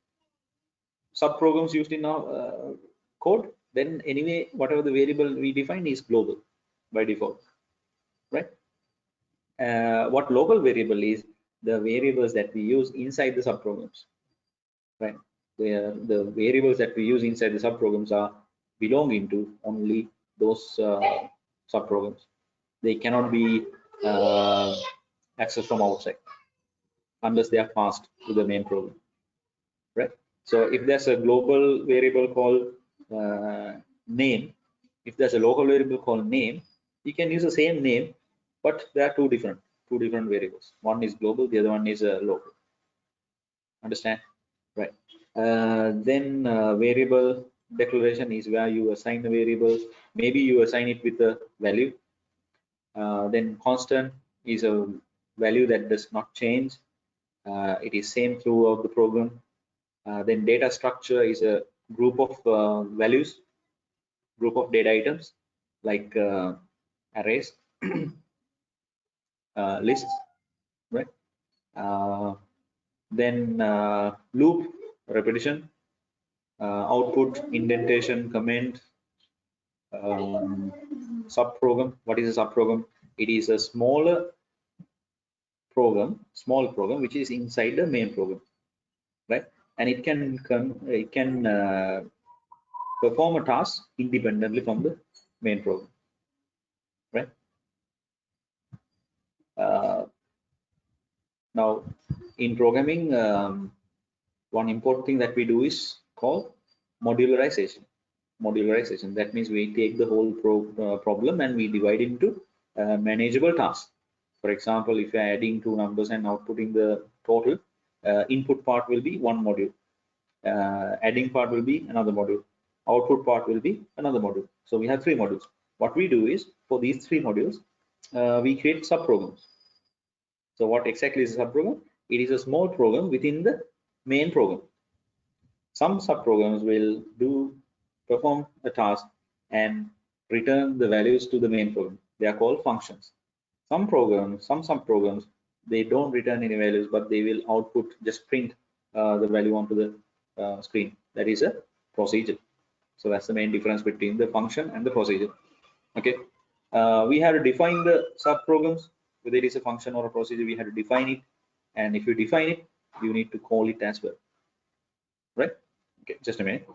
sub programs used in our code, then anyway, whatever the variable we define is global by default, right? What local variable is, the variables that we use inside the subprograms, right? The variables that we use inside the subprograms are belonging to only those subprograms. They cannot be accessed from outside unless they are passed to the main program, right? So if there's a global variable called name, if there's a local variable called name, you can use the same name, but there are two different variables. One is global, the other one is local. Understand? Right. Then variable declaration is where you assign the variable. Maybe you assign it with a value. Then constant is a value that does not change. It is same throughout the program. Then data structure is a group of values, group of data items like arrays, lists, right? Then loop, repetition, output, indentation, comment, subprogram. What is a subprogram? It is a small program which is inside the main program, right? And it can perform a task independently from the main program, right? Now, in programming, one important thing that we do is called modularization. Modularization. That means we take the whole problem and we divide it into manageable tasks. For example, if you're adding two numbers and outputting the total, input part will be one module. Adding part will be another module. Output part will be another module. So we have three modules. What we do is, for these three modules, we create subprograms. So what exactly is a subprogram? It is a small program within the main program. Some subprograms will perform a task and return the values to the main program. They are called functions. Some subprograms, they don't return any values, but they will output, just print the value onto the screen. That is a procedure. So that's the main difference between the function and the procedure. Okay. We have to define the subprograms, whether it is a function or a procedure. We have to define it, and if you define it, you need to call it as well, right? Okay, just a minute.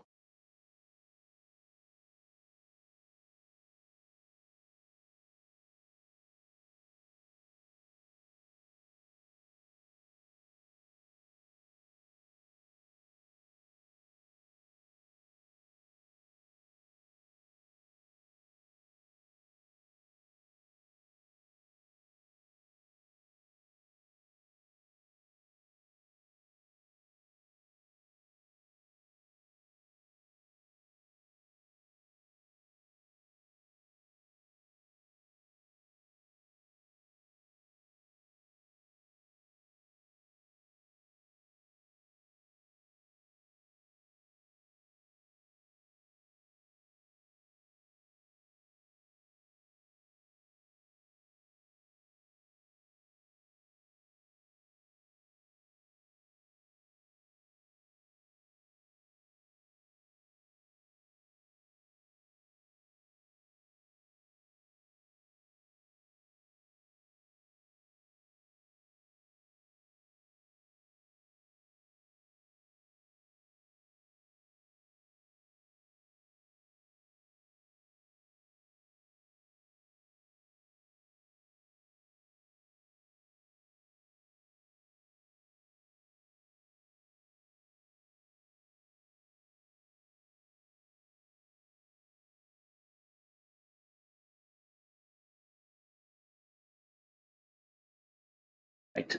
right?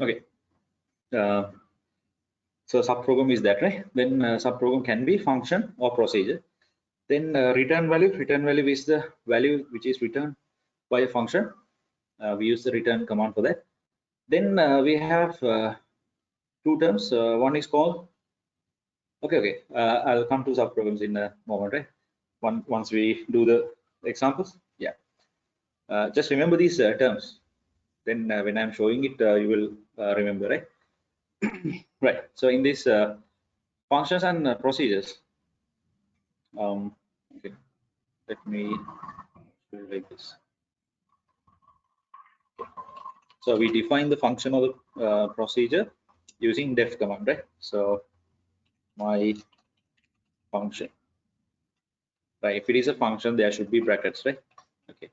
Okay. So subprogram is that, right? Then subprogram can be function or procedure. Then return value is the value which is returned by a function. We use the return command for that. Then we have two terms. One is called, okay. I'll come to subprograms in a moment, right? Once we do the examples. Yeah. Just remember these terms. Then when I'm showing it, you will remember, right? Right. So in this functions and procedures, okay, let me do like this. So we define the function of the procedure using def command, right? So my function, right? If it is a function, there should be brackets, right? Okay,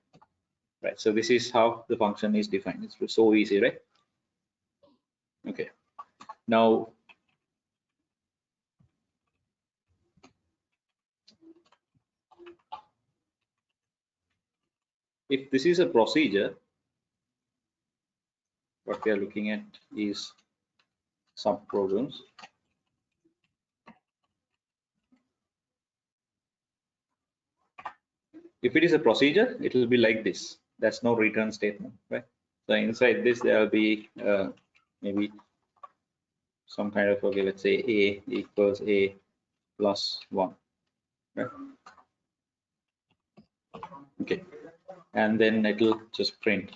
right. So this is how the function is defined. It's so easy, right? Okay. Now, if this is a procedure, what we are looking at is subprograms. If it is a procedure, it will be like this. That's no return statement, right? So inside this, there will be maybe some kind of, okay, let's say a equals a plus 1, right? Okay, and then it will just print.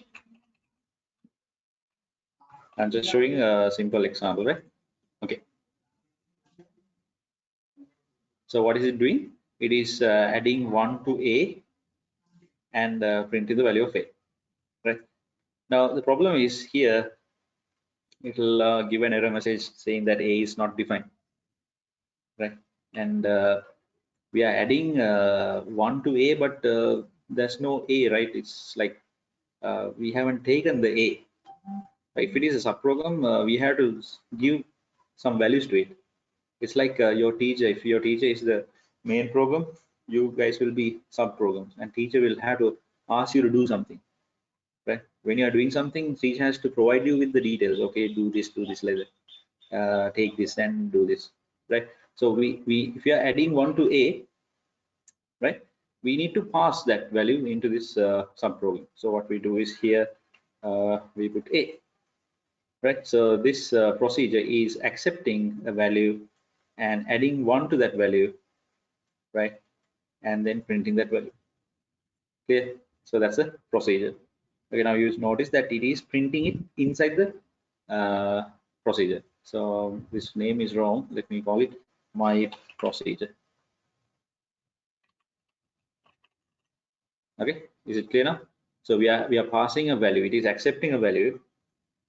I'm just showing a simple example, right? Okay. So what is it doing? It is adding 1 to a and printing the value of a, right? Now the problem is here, it will give an error message saying that a is not defined, right? And we are adding 1 to a, but there's no a, right? It's like we haven't taken the a. If it is a subprogram, we have to give some values to it. It's like your teacher. If your teacher is the main program, you guys will be subprograms, and teacher will have to ask you to do something, right? When you are doing something, teacher has to provide you with the details. Okay, do this like that. Take this and do this, right? So we if you are adding 1 to a, right, we need to pass that value into this subprogram. So what we do is here we put a, right? So this procedure is accepting a value and adding 1 to that value, right, and then printing that value. Clear? So that's a procedure. Okay, now you notice that it is printing it inside the procedure. So this name is wrong. Let me call it my procedure. Okay, is it clear now? So we are passing a value. It is accepting a value.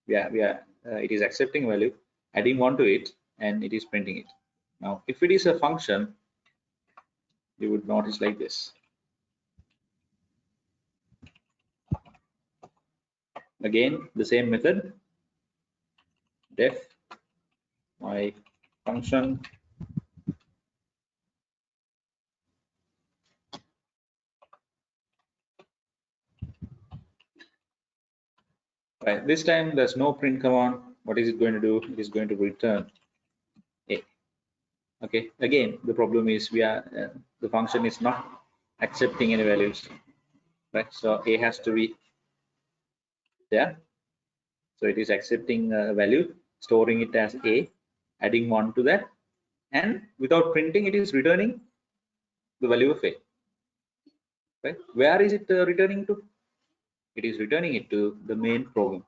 It is accepting a value, adding 1 to it, and it is printing it. Now, if it is a function, you would notice like this. Again, the same method, def my function right. This time there's no print command. What is it going to do? It is going to return a. Okay, again the problem is the function is not accepting any values, right? So a has to be there. So it is accepting a value, storing it as a, adding 1 to that, and without printing it is returning the value of a, right? Where is it returning to? It is returning it to the main program,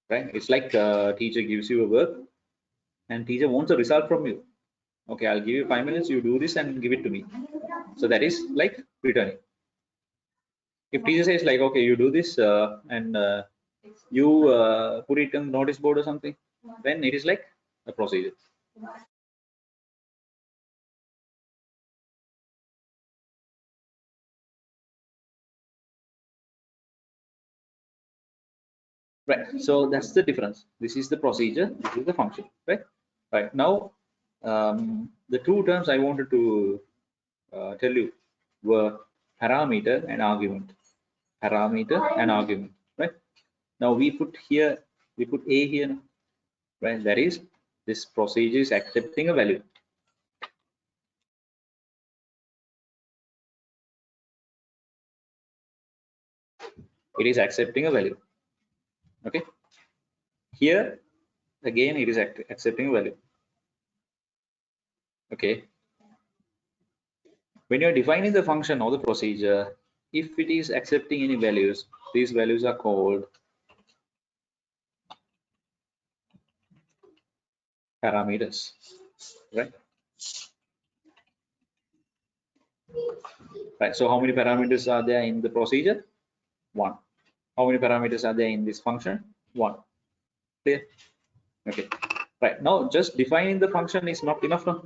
right? It's like teacher gives you a work and teacher wants a result from you. Okay, I'll give you 5 minutes, you do this and give it to me. So that is like returning. If teacher says like, okay, you do this and you put it on notice board or something, then it is like a procedure. Right, so that's the difference. This is the procedure, this is the function, right? Right, now the two terms I wanted to tell you were parameter and argument. Parameter and argument, right? Now we put here, we put A here, right? That is, this procedure is accepting a value. It is accepting a value. Okay. Here again, it is accepting a value. Okay. When you're defining the function or the procedure, if it is accepting any values, these values are called parameters, right? Right. So how many parameters are there in the procedure? One. How many parameters are there in this function? One. Clear? Okay. Right. Now just defining the function is not enough. No?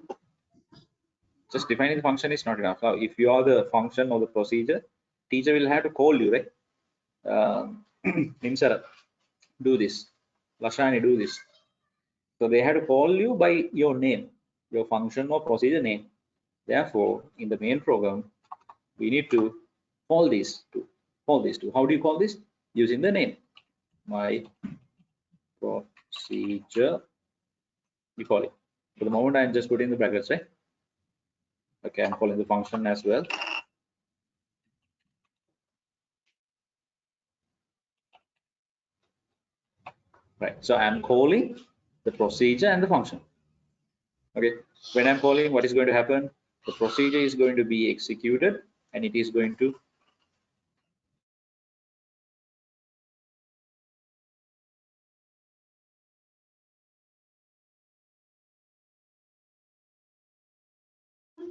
Just defining the function is not enough. Now if you are the function or the procedure, teacher will have to call you, right? Nimsara, do this. Lashani, do this. So they have to call you by your name, your function or procedure name. Therefore, in the main program, we need to call these two. Call these two. How do you call this? Using the name. My procedure. You call it. For the moment, I'm just putting the brackets, right? Okay, I'm calling the function as well. Right. So I'm calling the procedure and the function. Okay. When I'm calling, what is going to happen? The procedure is going to be executed, and it is going to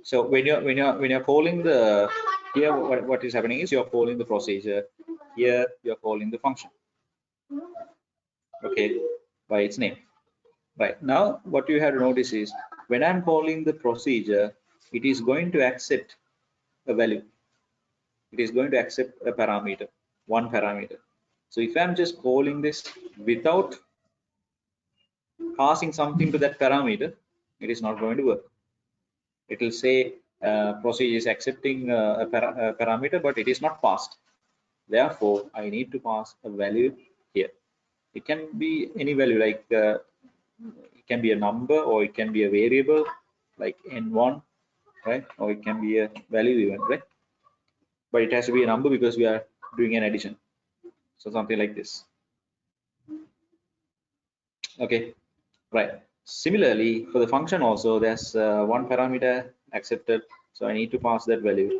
so when you're calling the here what is happening is you're calling the procedure, here you're calling the function, okay, by its name. Right now what you have to notice is when I'm calling the procedure, it is going to accept a value, it is going to accept a parameter, one parameter. So if I'm just calling this without passing something to that parameter, it is not going to work. It will say procedure is accepting a parameter, but it is not passed. Therefore, I need to pass a value here. It can be any value, like it can be a number, or it can be a variable, like n1, right? Or it can be a value even, right? But it has to be a number because we are doing an addition. So something like this. Okay, right. Similarly, for the function also, there's one parameter accepted, so I need to pass that value.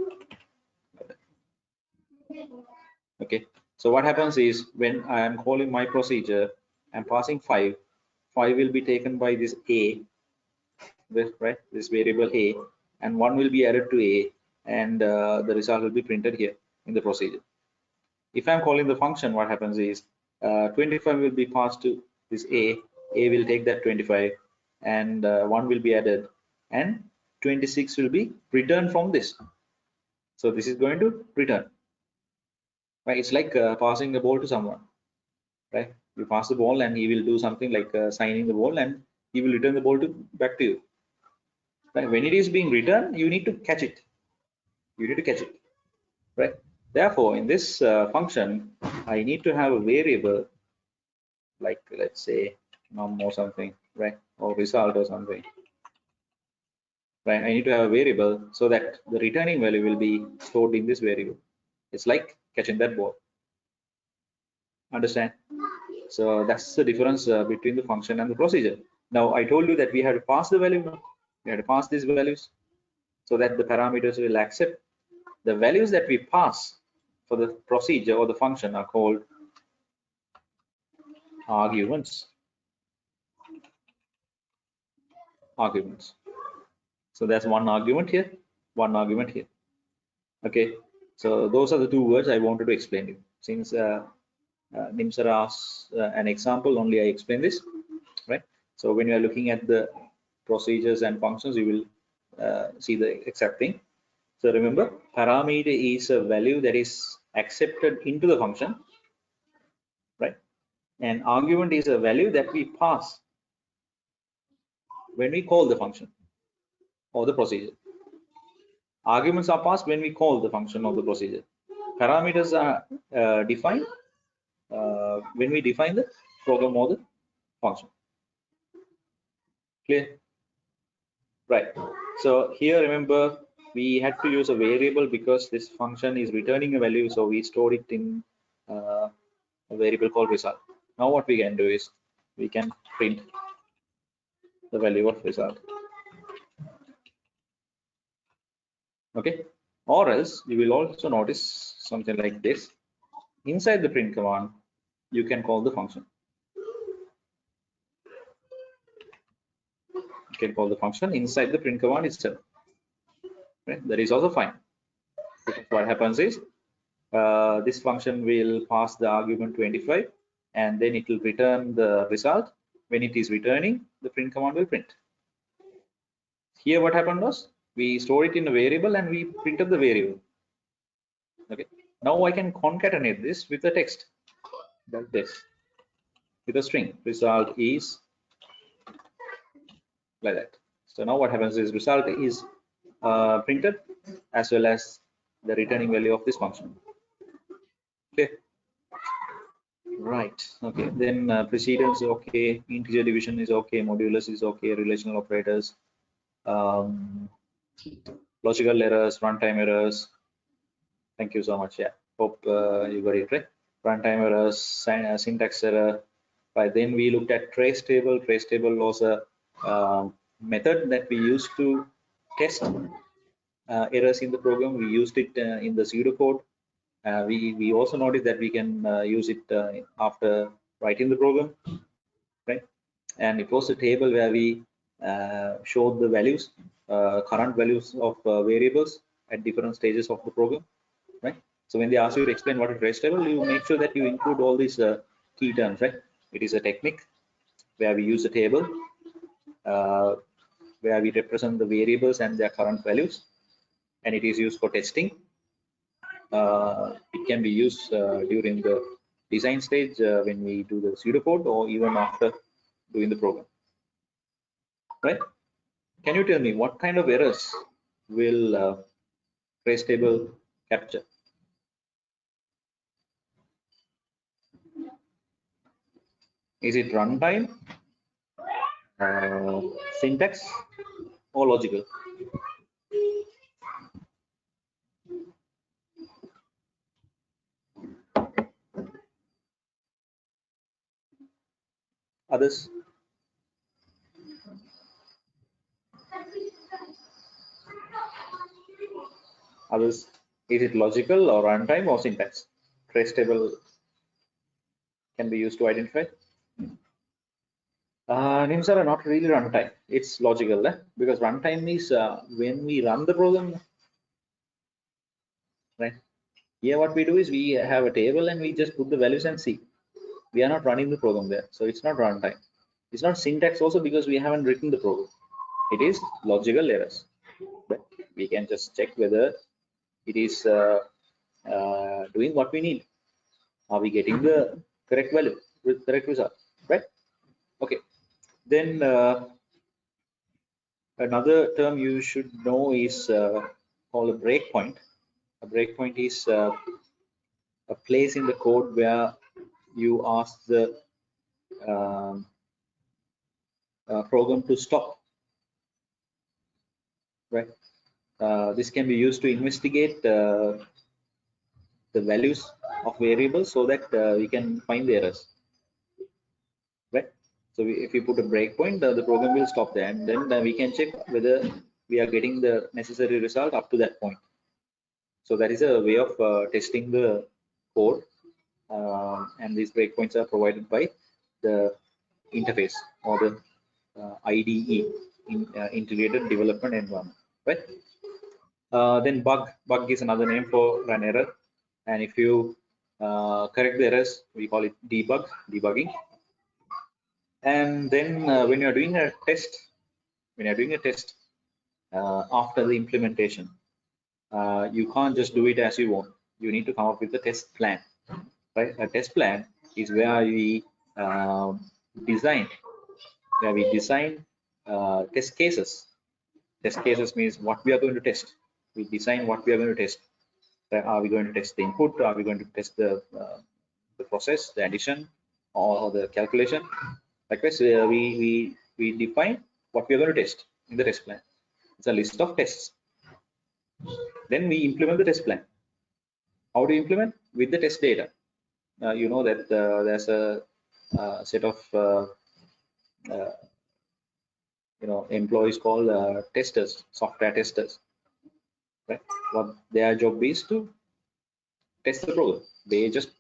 Okay, so what happens is when I am calling my procedure, I'm passing 5. 5 will be taken by this a, right? This variable a, and 1 will be added to a, and the result will be printed here in the procedure. If I'm calling the function, what happens is 25 will be passed to this a. A will take that 25, and 1 will be added, and 26 will be returned from this. So this is going to return. Right? It's like passing the ball to someone, right? You pass the ball and he will do something like signing the ball, and he will return the ball back to you. Right? When it is being returned, you need to catch it. You need to catch it, right? Therefore, in this function, I need to have a variable like, let's say, num or something, right? Or result or something, right? I need to have a variable so that the returning value will be stored in this variable. It's like catching that ball. Understand? So that's the difference between the function and the procedure. Now I told you that we have to pass the value. We have to pass these values so that the parameters will accept. The values that we pass for the procedure or the function are called arguments. Arguments. So that's one argument here, one argument here. Okay. So those are the two words I wanted to explain to you. Since Nimsar asked an example, only I explain this, right? So when you are looking at the procedures and functions, you will see the exact thing. So remember, parameter is a value that is accepted into the function, right? And argument is a value that we pass when we call the function or the procedure. Arguments are passed when we call the function or the procedure. Parameters are defined when we define the program or the function. Clear? Right. So here, remember, we had to use a variable because this function is returning a value, so we stored it in a variable called result. Now what we can do is we can print the value of result. Okay. Or else you will also notice something like this. Inside the print command, you can call the function. You can call the function inside the print command itself. Right? That is also fine. Because what happens is this function will pass the argument 25 and then it will return the result. When it is returning, the print command will print. Here what happened was we store it in a variable and we printed the variable. Okay. Now I can concatenate this with the text like this, with a string. Result is like that. So now what happens is result is printed as well as the returning value of this function. Okay. Right. Okay. Then precedence is okay. Integer division is okay. Modulus is okay. Relational operators. Logical errors. Runtime errors. Thank you so much. Yeah. Hope you got it right. Runtime errors. Syntax error. Right. Then we looked at trace table. Trace table was a method that we used to test errors in the program. We used it in the pseudocode. We also noticed that we can use it after writing the program, right? And it was a table where we showed the values, current values of variables at different stages of the program, right? So when they ask you to explain what is trace table, you make sure that you include all these key terms, right? It is a technique where we use a table where we represent the variables and their current values, and it is used for testing. It can be used during the design stage when we do the pseudocode or even after doing the program, right? Can you tell me what kind of errors will trace table capture? Is it runtime, syntax, or logical? Others? Others? Is it logical or runtime or syntax? Trace table can be used to identify. Names are not really runtime. It's logical, because runtime is when we run the program, right? Here what we do is we have a table and we just put the values and see. We are not running the program there, so it's not runtime. It's not syntax also because we haven't written the program. It is logical errors. But we can just check whether it is doing what we need. Are we getting the correct value with correct result, right? Okay. Then another term you should know is called a breakpoint. A breakpoint is a place in the code where you ask the program to stop, right? This can be used to investigate the values of variables so that we can find the errors, right? So if we put a breakpoint, the program will stop there, and then we can check whether we are getting the necessary result up to that point. So that is a way of testing the code, and these breakpoints are provided by the interface or the IDE, integrated development environment, right? Then bug is another name for an error, and if you correct the errors, we call it debugging. And then when you're doing a test, after the implementation, you can't just do it as you want. You need to come up with a test plan, right? A test plan is where we design test cases. Test cases means what we are going to test. We design what we are going to test. Are we going to test the input? Are we going to test the process, the addition, or the calculation. Likewise, we define what we are going to test in the test plan. It's a list of tests. Then we implement the test plan. How do you implement? With the test data. You know that there's a set of employees called testers, software testers. Right? What their job is to test the program. They just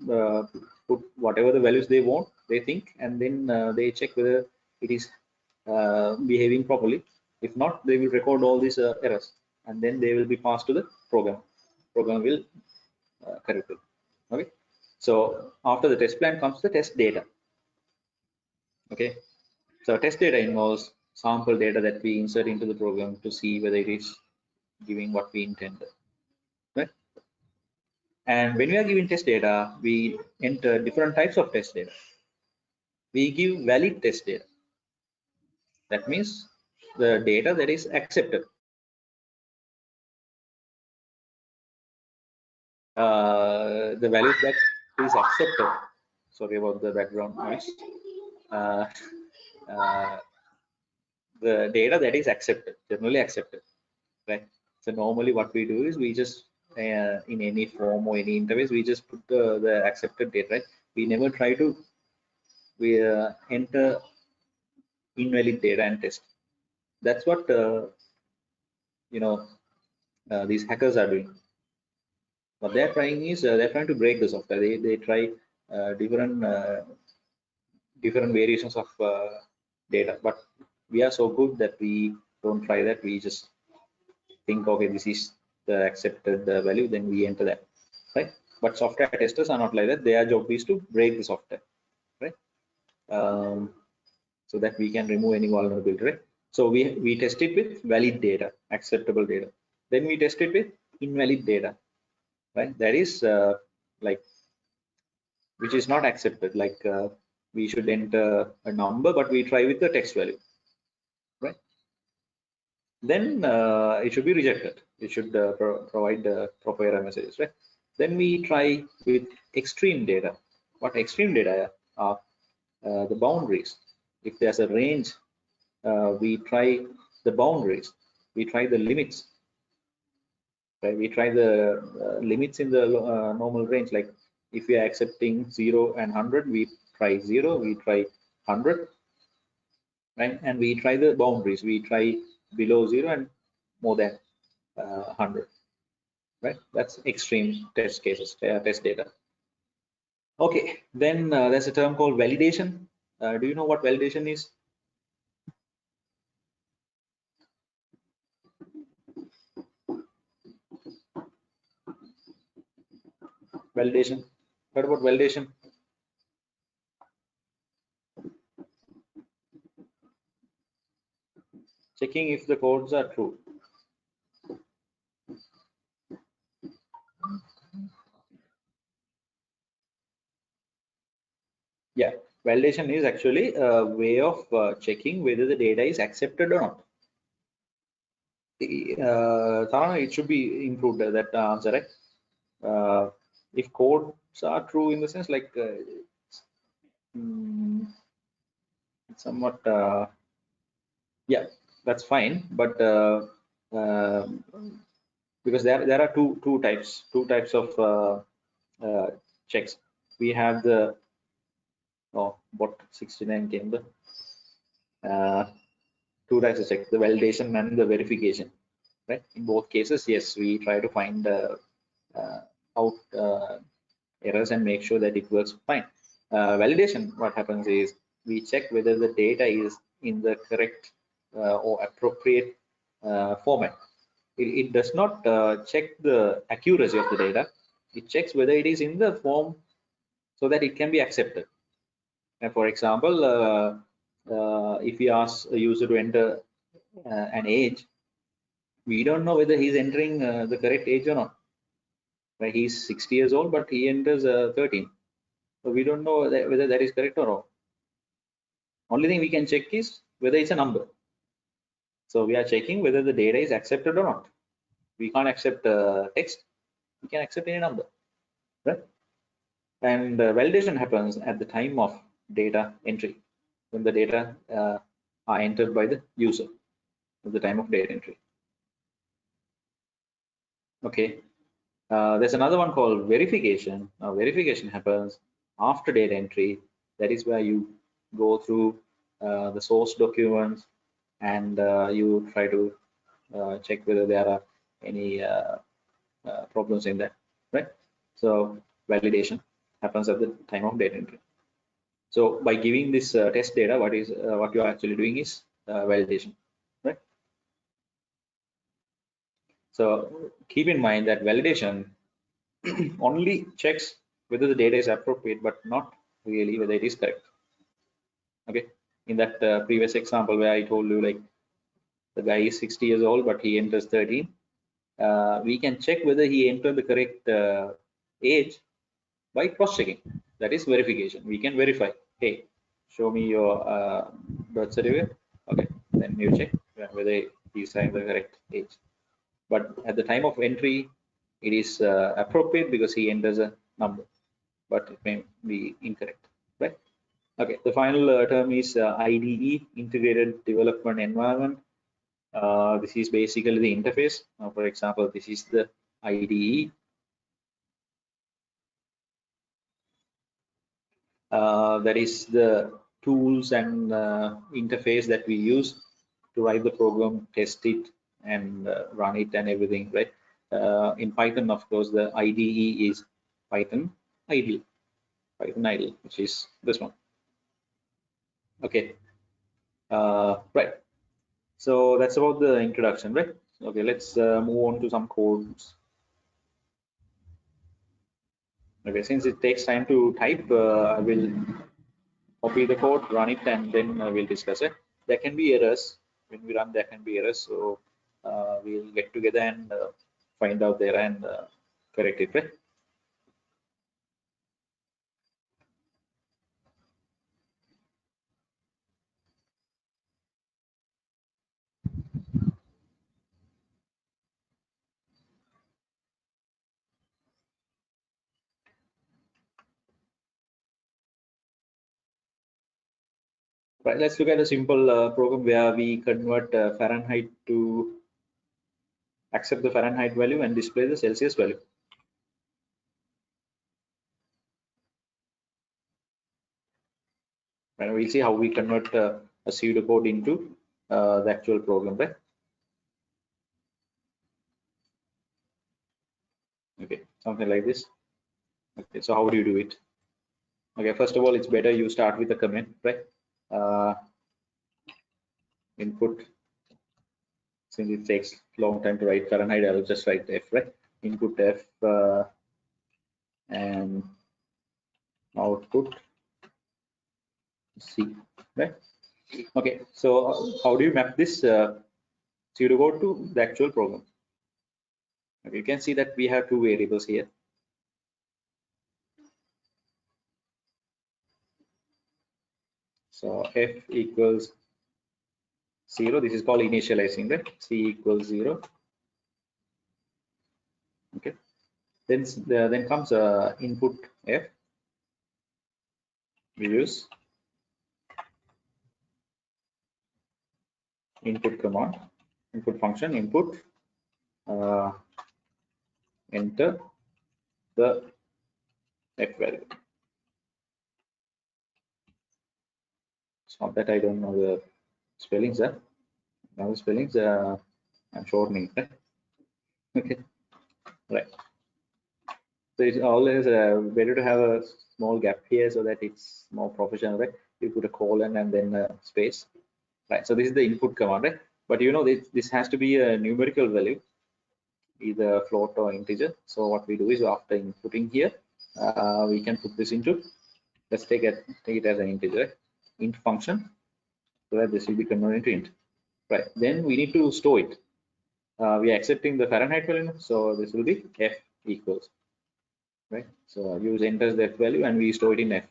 put whatever the values they want, they think, and then they check whether it is behaving properly. If not, they will record all these errors, and then they will be passed to the program. Program will correct it. Okay. So after the test plan comes the test data. Okay. So test data involves sample data that we insert into the program to see whether it is giving what we intended. Right? And when we are giving test data, we enter different types of test data. We give valid test data. That means the data that is accepted. The value that is accepted. Sorry about the background noise. The data that is accepted, generally accepted, right? So normally what we do is we just in any form or any interface, we just put the accepted data, right? We never try to enter invalid data and test. That's what these hackers are doing. What they're trying is they're trying to break the software. They try different variations of data, but we are so good that we don't try that. We just think, okay, this is the accepted value, then we enter that, right? But software testers are not like that. Their job is to break the software, right? So that we can remove any vulnerability, right? So we test it with valid data, acceptable data. Then we test it with invalid data, right? That is like which is not accepted. Like we should enter a number, but we try with the text value, right? Then it should be rejected. It should provide the proper error messages, right? Then we try with extreme data. What extreme data are? The boundaries. If there's a range, we try the boundaries. We try the limits. Right? We try the limits in the normal range. Like if we are accepting 0 and 100, we try 0. We try 100. Right? And we try the boundaries. We try below 0 and more than 100. Right? That's extreme test cases, test data. Okay, then there's a term called validation. Do you know what validation is? Validation. What about validation? Checking if the codes are true. Yeah, validation is actually a way of checking whether the data is accepted or not. Tarana, it should be improved, that answer, right? If codes are true in the sense like somewhat, yeah, that's fine, but because there are two types of checks. We have the bot 69 came the two types of checks, the validation and the verification, right? In both cases, yes, we try to find out errors and make sure that it works fine. Validation, what happens is we check whether the data is in the correct or appropriate format. It does not check the accuracy of the data. It checks whether it is in the form so that it can be accepted. And for example, if we ask a user to enter an age, we don't know whether he's entering the correct age or not. Right? He's 60 years old, but he enters 13. So we don't know whether that is correct or wrong. Only thing we can check is whether it's a number. So we are checking whether the data is accepted or not. We can't accept text. We can accept any number, right? And validation happens at the time of data entry, when the data are entered by the user at the time of data entry. Okay, there's another one called verification. Now, verification happens after data entry. That is where you go through the source documents and you try to check whether there are any problems in that, right? So validation happens at the time of data entry. So by giving this test data, what you are actually doing is validation, right? So keep in mind that validation only checks whether the data is appropriate, but not really whether it is correct. Okay. In that previous example where I told you, like, the guy is 60 years old, but he enters 13. We can check whether he entered the correct age by cross-checking. That is verification. We can verify. Hey, show me your birth certificate. Okay, then you check whether he signed the correct age. But at the time of entry, it is appropriate because he enters a number, but it may be incorrect, right? Okay, the final term is IDE, Integrated Development Environment. This is basically the interface. For example, this is the IDE. That is the tools and interface that we use to write the program, test it, and run it and everything, right? In Python, of course, the IDE is Python idle, which is this one. Okay, right. So that's about the introduction, right? Okay, let's move on to some codes. Okay, since it takes time to type, I will copy the code, run it, and then we'll discuss it. There can be errors when we run. There can be errors, so we'll get together and find out there and correct it, right? Right. Let's look at a simple program where we convert Fahrenheit to accept the Fahrenheit value and display the Celsius value. And we'll see how we convert a pseudocode into the actual program, right? Okay, something like this. Okay, so how do you do it? Okay, first of all, it's better you start with a comment, right? Input, since it takes long time to write Fahrenheit, I'll just write F, right? Input F and output C, right? Okay, so how do you map this pseudocode to the actual program? Okay, you can see that we have two variables here. So F equals 0. This is called initializing, right? C equals 0. Okay. Then comes input F. We use input command, input function, input, enter the F value. It's not that I don't know the spellings. Now the spellings, I'm shortening. Right? Okay, right. So it's always better to have a small gap here so that it's more professional, right? You put a colon and then space, right? So this is the input command, right? But you know this has to be a numerical value, either float or integer. So what we do is after inputting here, we can put this into, let's take it as an integer, right? Int function, so that this will be converted into int, right? Then we need to store it. We are accepting the Fahrenheit value, so this will be F equals, right? So use enters the F value and we store it in F,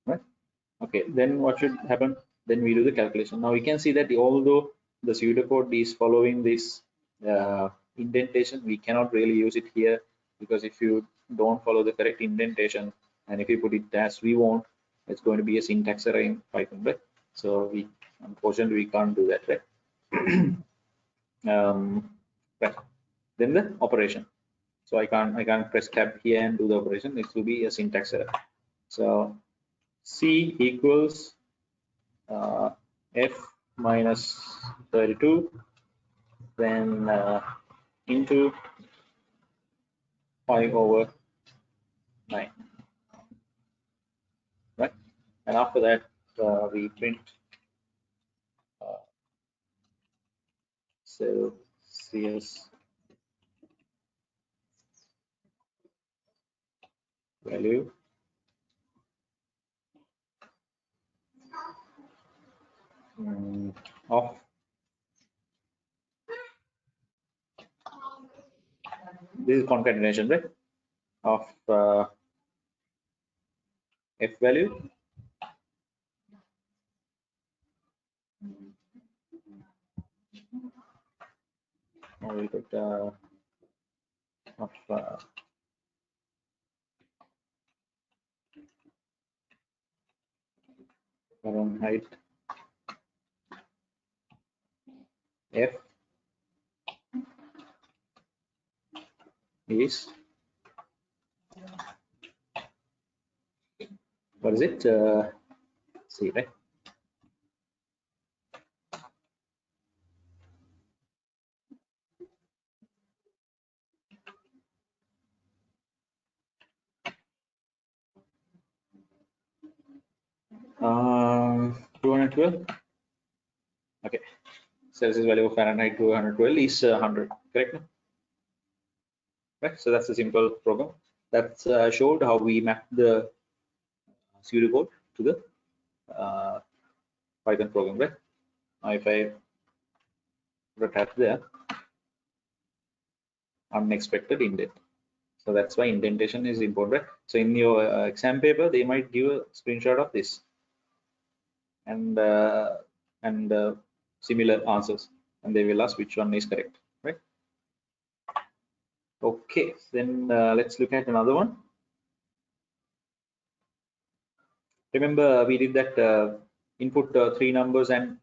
right? Okay, then what should happen? Then we do the calculation. Now we can see that although the pseudocode is following this indentation, we cannot really use it here, because if you don't follow the correct indentation, And if you put it as we want, it's going to be a syntax error in Python, right? So we unfortunately we can't do that, right? Right. Then the operation. So I can't press tab here and do the operation. It will be a syntax error. So C equals F minus 32, then into 5/9, right? And after that, we print Celsius value of this is concatenation, right? Of F value we put of Fahrenheit F is what is it? See, right? Um, 212. Okay. Celsius value of Fahrenheit 212 is 100. Correct? Right. So that's a simple program. That's showed how we map the pseudocode to the Python program, right? Now if I rotate there, unexpected indent. So that's why indentation is important, right? So in your exam paper, they might give a screenshot of this and similar answers, and they will ask which one is correct, right? Okay, then let's look at another one. Remember we did that input 3 numbers and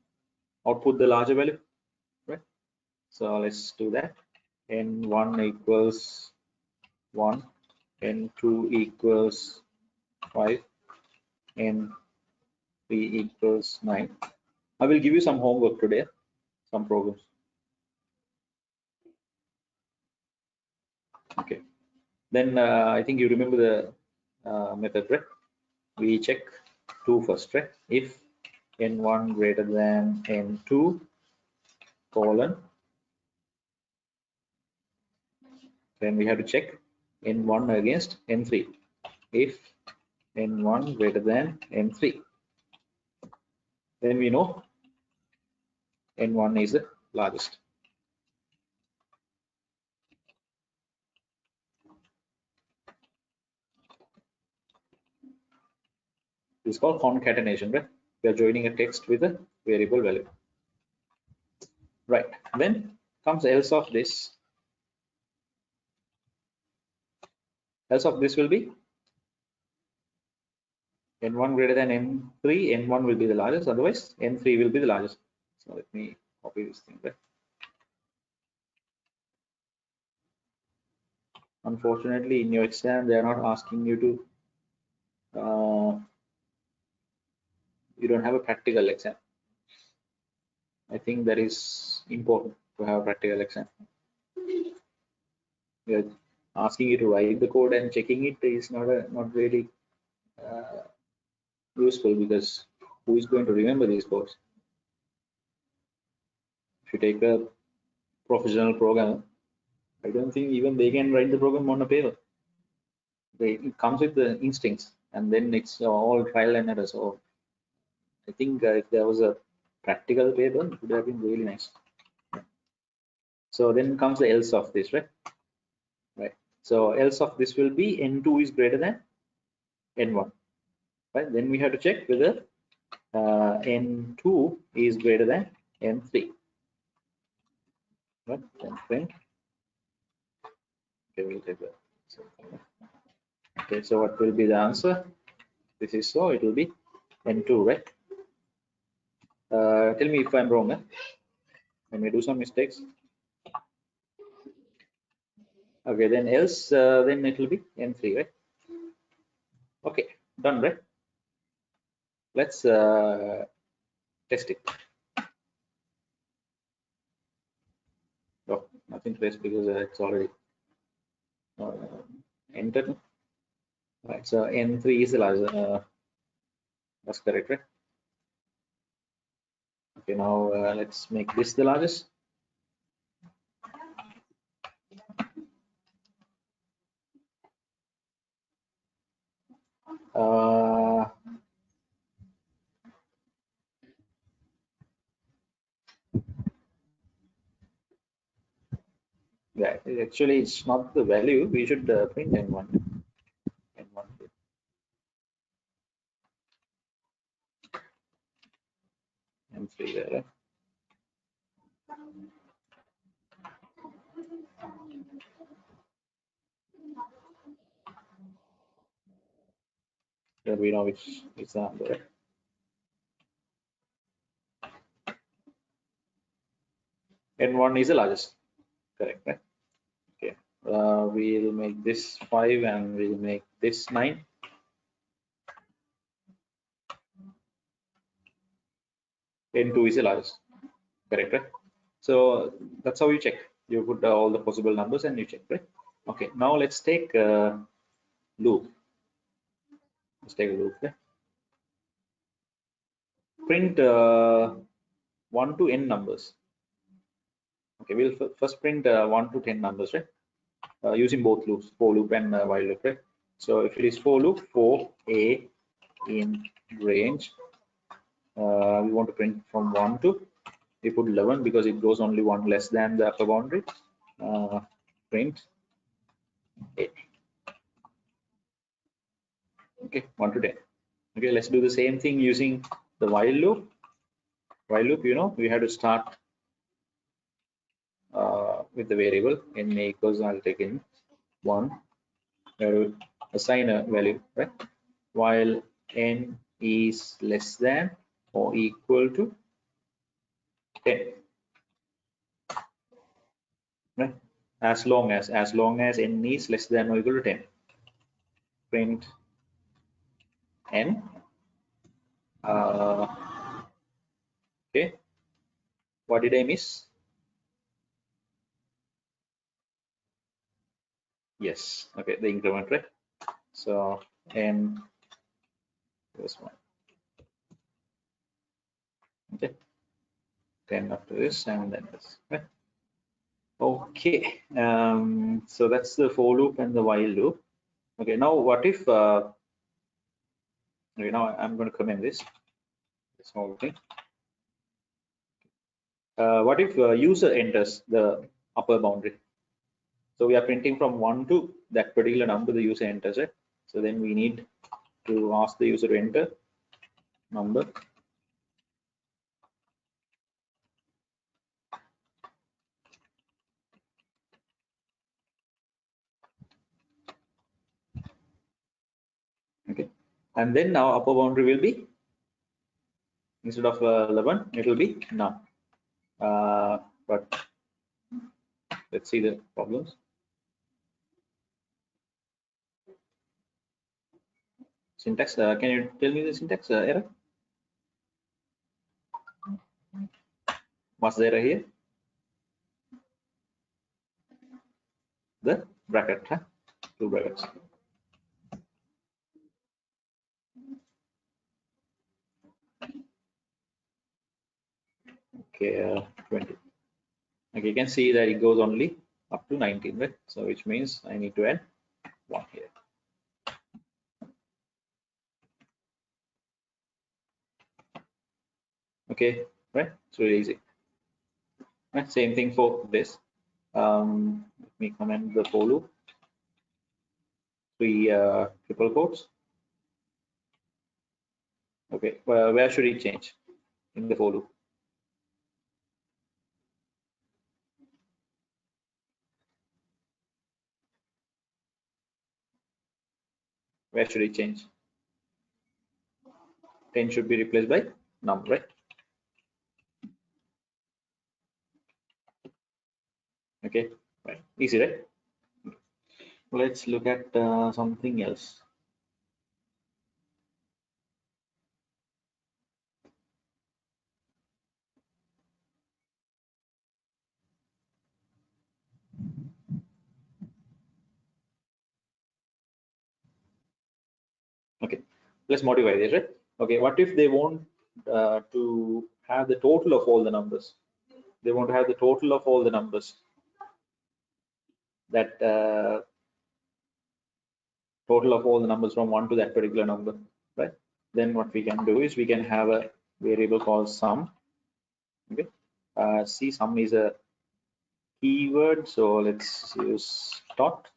output the larger value, right? So let's do that. N1 equals 1, N2 equals 5, N3 equals 9. I will give you some homework today, some programs. Okay. Then I think you remember the method, right? We check 2 first, right? If N1 greater than N2 colon, then we have to check N1 against N3. If N1 greater than N3, then we know N1 is the largest. This is called concatenation, right? We are joining a text with a variable value. Right. Then comes else of this. Else of this will be N1 greater than N3, N1 will be the largest, otherwise N3 will be the largest. So let me copy this thing, right? Unfortunately, in your exam, they are not asking you to, you don't have a practical exam. I think that is important to have a practical exam. They are asking you to write the code and checking it is not really useful, because who is going to remember these codes? If you take a professional programmer, I don't think even they can write the program on a paper. It comes with the instincts, and then it's all trial and error. So I think if there was a practical paper, it would have been really nice. So then comes the else of this, right? Right. So else of this will be N2 is greater than N1, right? Then we have to check whether N2 is greater than N3, right? Then print. Okay, we'll take that. So, Okay, so what will be the answer? This is so, it will be N2, right? Tell me if I'm wrong. I may do some mistakes. Okay, then else, then it will be N3, right? Okay, done, right? Let's test it. Oh, nothing to test because it's already entered. Right, so N3 is the largest. That's correct, right? Okay, now let's make this the largest. Yeah, actually, it's not the value. We should print N1. N1. N3 there, right? Then we know which is the number, right? N1 is the largest. Correct, right? Okay. We'll make this 5 and we'll make this 9. N2 is the largest. Correct, right? So that's how you check. You put all the possible numbers and you check, right? Okay. Now let's take loop. Let's take a loop. Okay? Print 1 to n numbers. Okay, we'll first print 1 to 10 numbers, right? Using both loops, for loop and while loop, right? So if it is for loop, for a in range, we want to print from 1 to, we put 11 because it goes only one less than the upper boundary. Print 8. Okay, 1 to 10. Okay, let's do the same thing using the while loop. While loop, you know, we have to start with the variable n equals, I'll take in 1. We have to assign a value, right? While n is less than or equal to 10, right? As long as n is less than or equal to 10, print n. Okay, what did I miss? Yes, okay, the increment, right? So n, this one, okay, 10 after this and then this, right? Okay, so that's the for loop and the while loop. Okay, now what if okay, now I'm going to comment this whole thing. What if user enters the upper boundary? So we are printing from 1 to that particular number the user enters it. So then we need to ask the user to enter number. Okay, and then now upper boundary will be, instead of 11, it will be none. But let's see the problems. Syntax, can you tell me the syntax error? What's the error here? The bracket, huh? 2 brackets. Okay, 20. Okay, you can see that it goes only up to 19, right? So which means I need to add 1 here. Okay, right? It's really easy. Right? Same thing for this. Let me comment the for loop. 3 triple quotes. Okay, where should it change in the for loop? Where should it change? 10 should be replaced by num, right? Okay, right. Easy, right? Let's look at something else. Okay, let's modify this, right? Okay, what if they want to have the total of all the numbers? They want to have the total of all the numbers. That total of all the numbers from 1 to that particular number, right? Then what we can do is we can have a variable called sum. Okay, see, sum is a keyword, so let's use dot.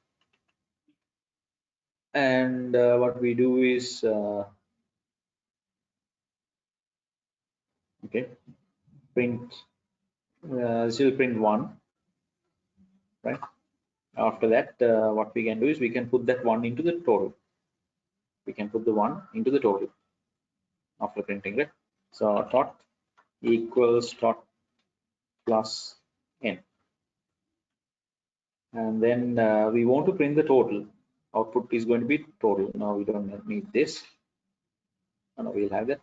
And what we do is okay, print. This will print 1, right? After that, what we can do is we can put that 1 into the total. We can put the 1 into the total after printing, right? So dot equals dot plus n, and then we want to print the total. Output is going to be total. Now we don't need this. No, we'll have that.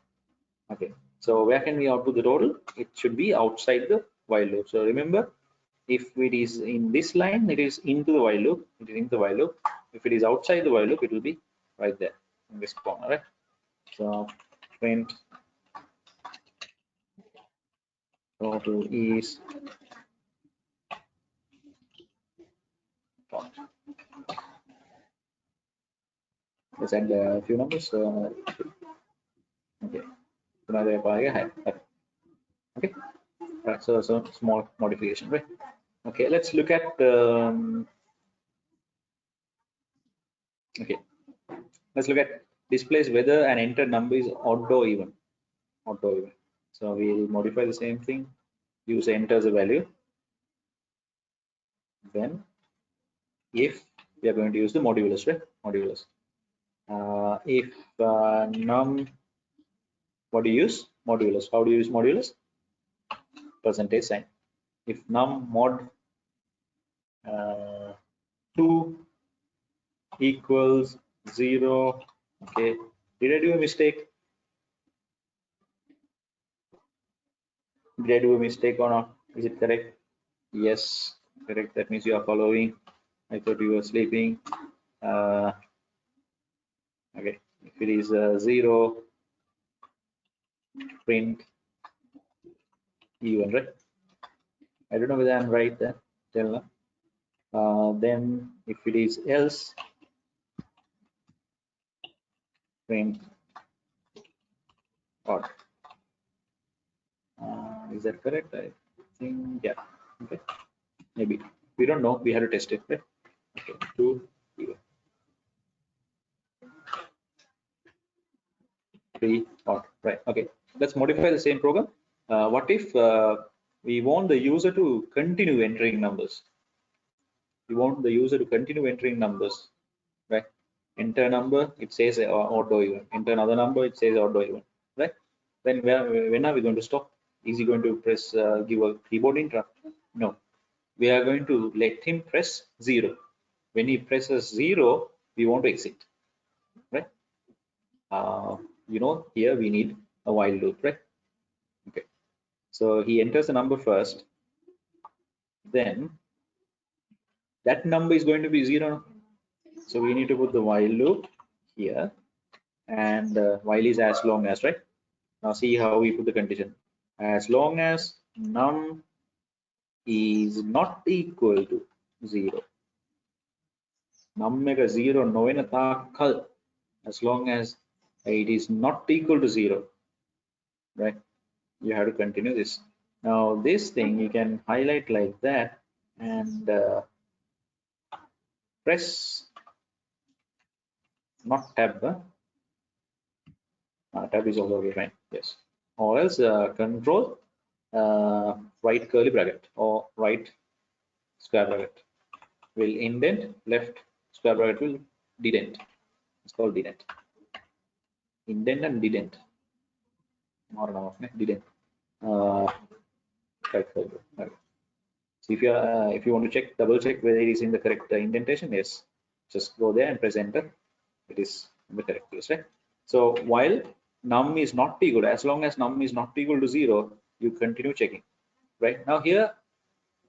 Okay, so where can we output the total? It should be outside the while loop. So remember, if it is in this line, it is into the while loop. It is in the while loop. If it is outside the while loop, it will be right there in this corner, right? So print total is dot. Let's add a few numbers. Okay, okay, right. So small modification, right? Okay, let's look at okay, let's look at displays whether an entered number is odd or even. Odd or even. So we'll modify the same thing. Use enter as a value. Then if we are going to use the modulus, right? Modulus. If num, what do you use? Modulus. How do you use modulus? Percentage sign. If num mod 2 equals 0, okay. Did I do a mistake? Did I do a mistake or not? Is it correct? Yes, correct. That means you are following. I thought you were sleeping. Okay, if it is 0, print even, right? I don't know whether I'm right there. Tell then if it is else, print odd. Is that correct? I think, yeah. Okay, maybe we don't know. We have to test it, right? Okay, 2 even. 3 odd, right? Okay, let's modify the same program. What if we want the user to continue entering numbers? We want the user to continue entering numbers, right? Enter a number, it says odd or even. Enter another number, it says odd or even, right? Then when are we going to stop? Is he going to press give a keyboard interrupt? No, we are going to let him press 0. When he presses 0, we want to exit, right? Here we need a while loop, right? Okay, so he enters the number first, then that number is going to be 0. So we need to put the while loop here, and while is as long as, right? Now see how we put the condition. As long as num is not equal to 0. Num mega 0 novena takal, as long as it is not equal to 0, right? You have to continue this. Now this thing you can highlight like that and press not tab. Tab is also okay, fine. Yes. Or else control right curly bracket or right square bracket will indent, left square bracket will dedent. It's called didn't. Indent and didn't. Didn't. Right. So if you want to check, double check whether it is in the correct indentation, yes, just go there and press enter. It is in the correct place, right? So while num is not equal, as long as num is not equal to 0, you continue checking. Right now here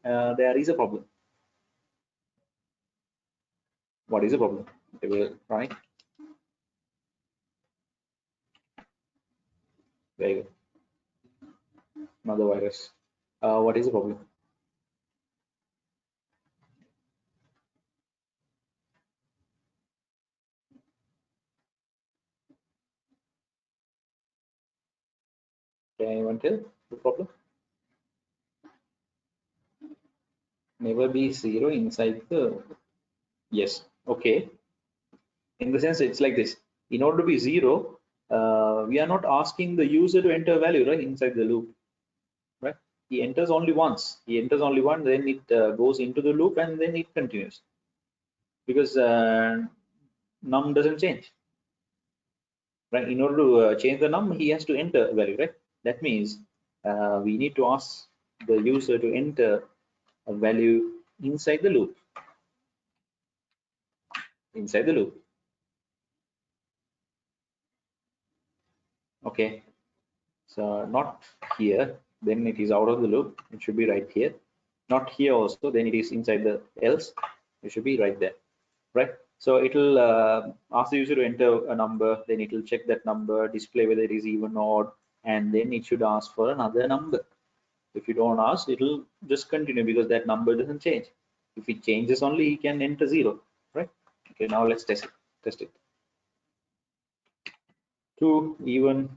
there is a problem. What is the problem? Okay, we'll try. Very good. Another virus. What is the problem? Can anyone tell the problem? Never be 0 inside the. Yes. Okay. In the sense, it's like this. In order to be 0, we are not asking the user to enter a value, right, inside the loop, right? He enters only once. He enters only one, then it goes into the loop, and then it continues, because num doesn't change, right? In order to change the num, he has to enter a value, right? That means we need to ask the user to enter a value inside the loop. Inside the loop. Okay. So not here, then it is out of the loop. It should be right here. Not here also, then it is inside the else. It should be right there, right? So it will ask the user to enter a number, then it will check that number, display whether it is even or odd, and then it should ask for another number. If you don't ask, it will just continue because that number doesn't change. If it changes only, he can enter 0, right? Okay, now let's test it. Test it. 2, even,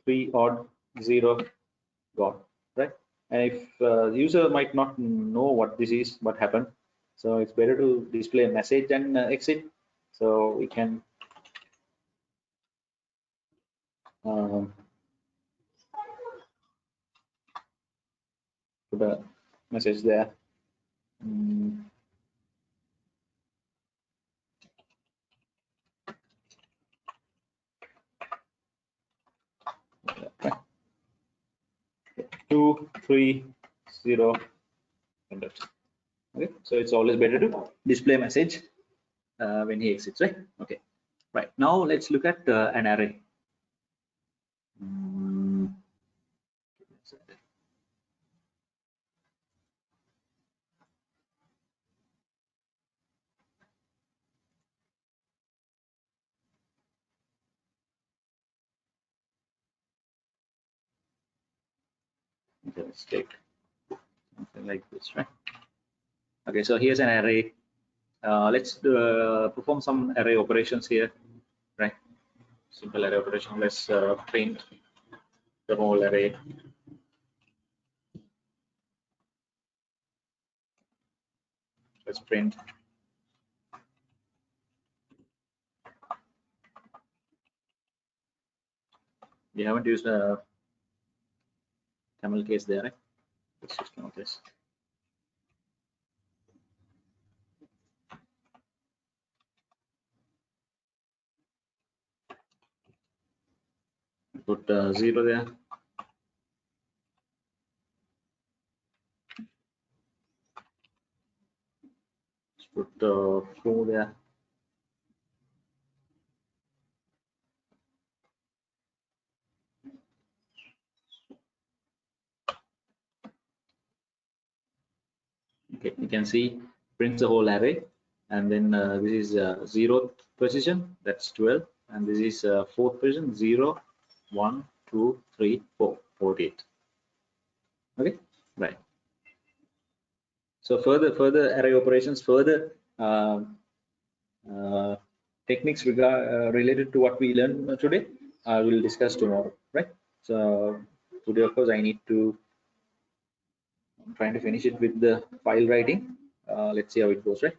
3, odd, 0, gone, right? And if the user might not know what this is, what happened, so it's better to display a message and exit, so we can put a message there. Okay. 2, 3, 0, enter. Okay, so it's always better to display a message when he exits, right? Okay, right. Now let's look at an array. Okay, let's take something like this, right? Okay, so here's an array. Let's perform some array operations here, right? Simple array operation. Let's print the whole array. Let's print. We haven't used a camel case there, right? Let's use camel case. Put 0 there. Let's put 4 there. Okay, you can see prints the whole array, and then this is 0th position, that's 12, and this is 4th position, 0, 1, 2, 3, 4, 48. Okay, right. So further array operations, further techniques related to what we learned today, I will discuss tomorrow, right? So today, of course, I need to. I'm trying to finish it with the file writing. Let's see how it goes, right?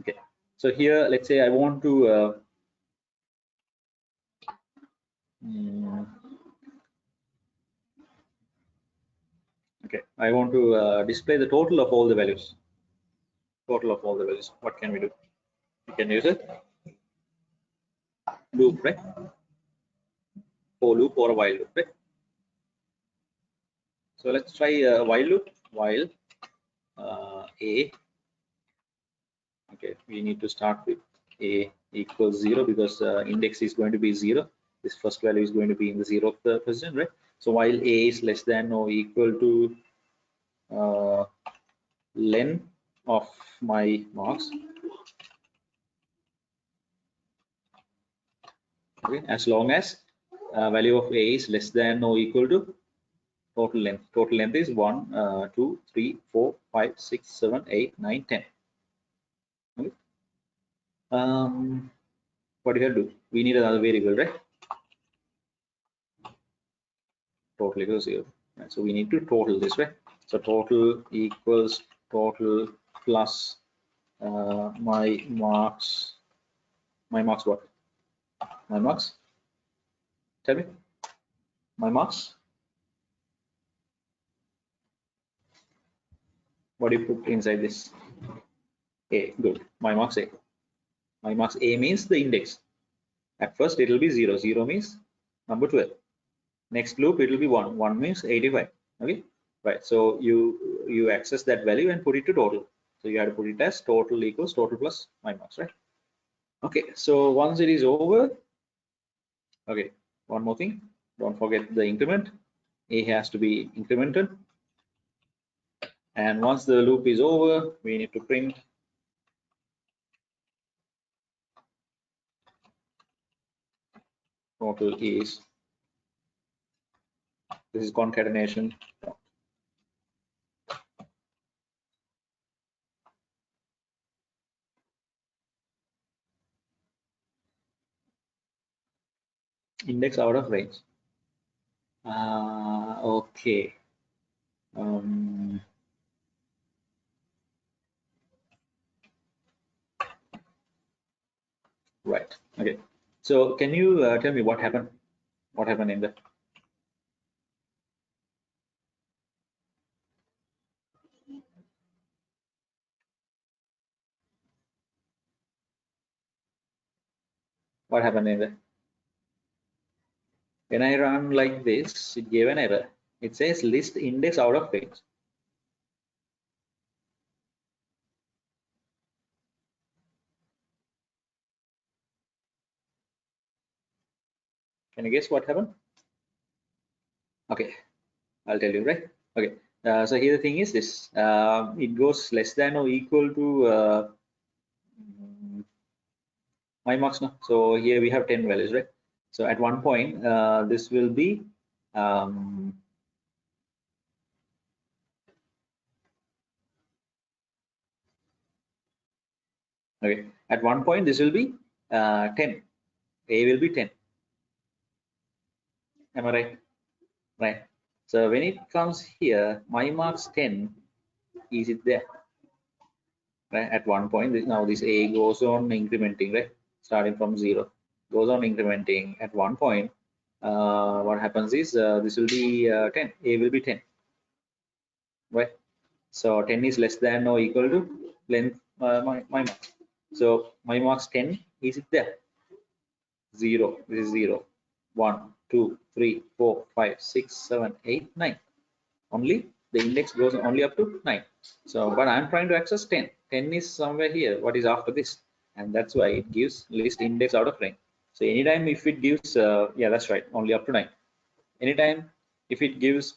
Okay. So here, let's say I want to. Okay, I want to display the total of all the values. Total of all the values. What can we do? We can use it. loop, right? For loop or a while loop, right? So let's try a while loop. While a, okay, we need to start with a equals 0 because index is going to be 0. This first value is going to be in the 0th position, right? So while a is less than or equal to len of my marks, okay, as long as value of a is less than or equal to total length. Total length is 1, 2, 3, 4, 5, 6, 7, 8, 9, 10. Okay. What do you have to do? We need another variable, right? Total equals 0. Right? So we need to total this, right? So total equals total plus my marks. My marks what? My marks? Tell me. My marks? What do you put inside this? A. Good. My marks A. My marks A means the index. At first it will be 0. 0 means number 12. Next loop it will be 1. 1 means 85. Okay. Right. So you access that value and put it to total. So you have to put it as total equals total plus my marks, right? Okay. So once it is over, okay. One more thing. Don't forget the increment. A has to be incremented. And once the loop is over, we need to print total is, this is concatenation. Index out of range. Okay. Right. Okay. So can you tell me what happened? What happened in the? What happened in the? When I run like this, it gave an error. It says list index out of range. Can you guess what happened? Okay, I'll tell you, right? Okay. So here the thing is this. It goes less than or equal to my marks now. So here we have 10 values, right? So at one point, this will be okay. At one point, this will be 10. A will be 10. Am I right? Right. So when it comes here, my marks 10, is it there? Right. At one point, now this A goes on incrementing, right? Starting from 0, goes on incrementing. At one point, what happens is this will be 10. A will be 10, right? So 10 is less than or equal to length my marks. So my marks 10, is it there? 0. This is 0. 1, 2, 3, 4, 5, 6, 7, 8, 9. Only the index goes only up to 9. So but I'm trying to access 10. 10 is somewhere here. What is after this? And that's why it gives list index out of range. So anytime if it gives yeah, that's right, only up to 9. Anytime if it gives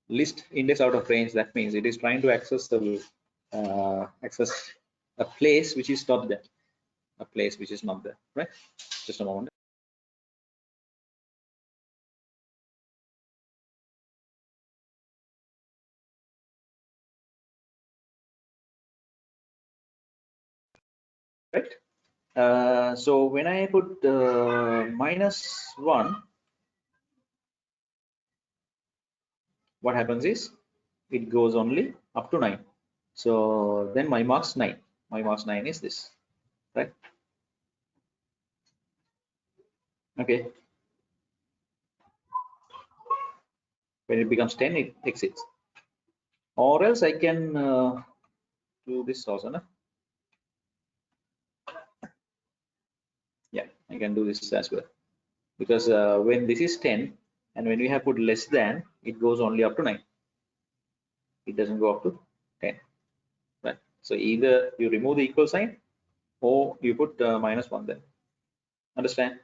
list index out of range, that means it is trying to access the access a place which is not there, a place which is not there, right? Just a moment. Right. So when I put -1, what happens is it goes only up to 9. So then my marks 9. My marks 9 is this, right? Okay. When it becomes 10, it exits. Or else I can do this also, no? I can do this as well, because when this is 10 and when we have put less than, it goes only up to 9. It doesn't go up to 10, right? So either you remove the equal sign or you put -1 there. Understand?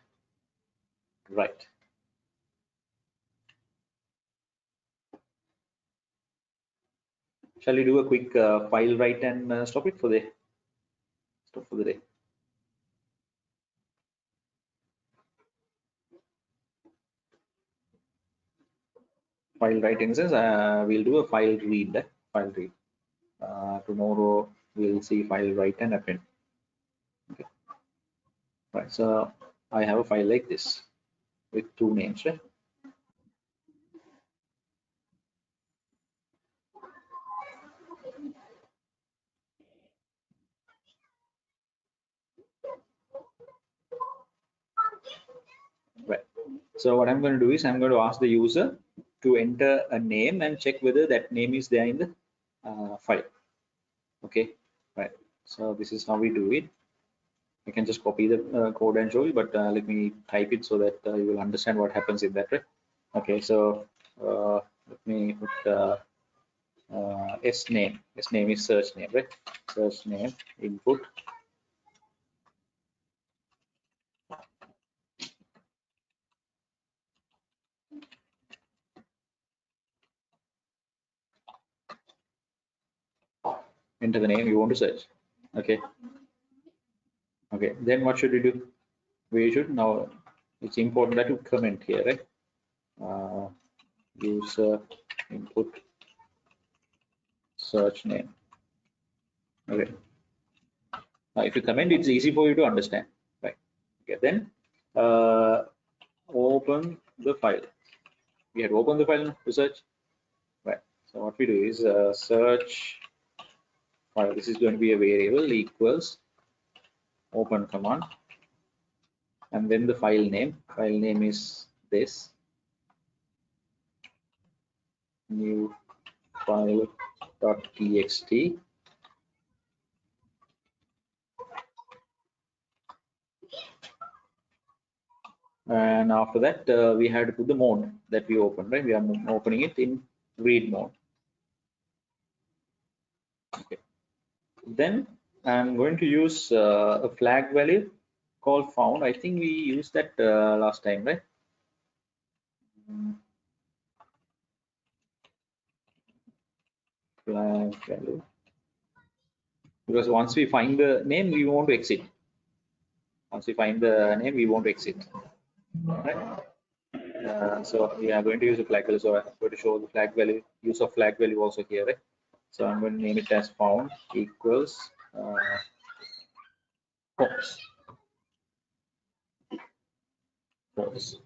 Right. Shall we do a quick file write and stop it for the day? File write in sense, we'll do a file read. File read. Tomorrow we'll see file write and append. Okay. Right. So I have a file like this with 2 names, right? Right. So what I'm going to do is I'm going to ask the user to enter a name and check whether that name is there in the file. Okay. Right. So this is how we do it. I can just copy the code and show you, but let me type it so that you will understand what happens in that, right? Okay. So let me put S name. S name is search name, right? Search name input. Enter the name you want to search. Okay. Okay. Then what should we do? We should now. It's important that you comment here, right? User input search name. Okay. Now, if you comment, it's easy for you to understand, right? Okay. Then open the file. We had opened the file to search, right? So what we do is search file. This is going to be a variable equals open command, and then the file name. File name is this new file.txt. And after that, we had to put the mode that we opened, right? We are opening it in read mode. Okay. Then I'm going to use a flag value called found. I think we used that last time, right? Flag value. Because once we find the name, we want to exit. Once we find the name, we want to exit. Right? So we are going to use a flag value. So I'm going to show the flag value, use of flag value also here, right? So I'm going to name it as found equals false. False.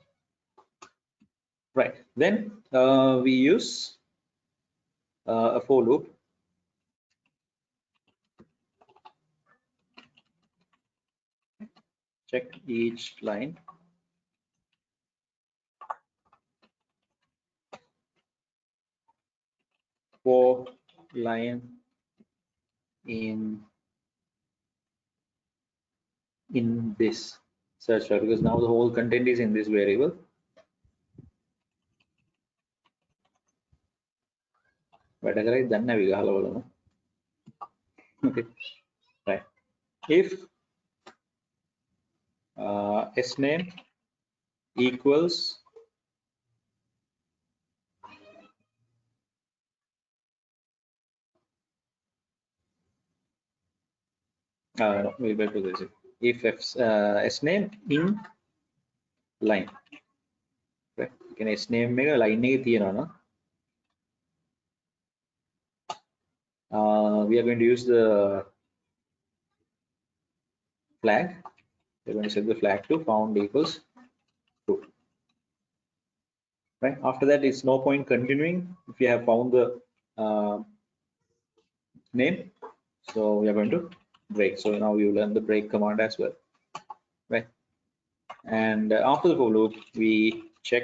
Right. Then we use a for loop. Check each line. For line in this search file, because now the whole content is in this variable. Okay. Right. If s name equals no, we better do this. If s name in line, right? Can s name make a line no? We are going to use the flag. We're going to set the flag to found equals true. Right. After that, it's no point continuing if you have found the name. So we are going to break. So now you learn the break command as well, right? And after the for loop, we check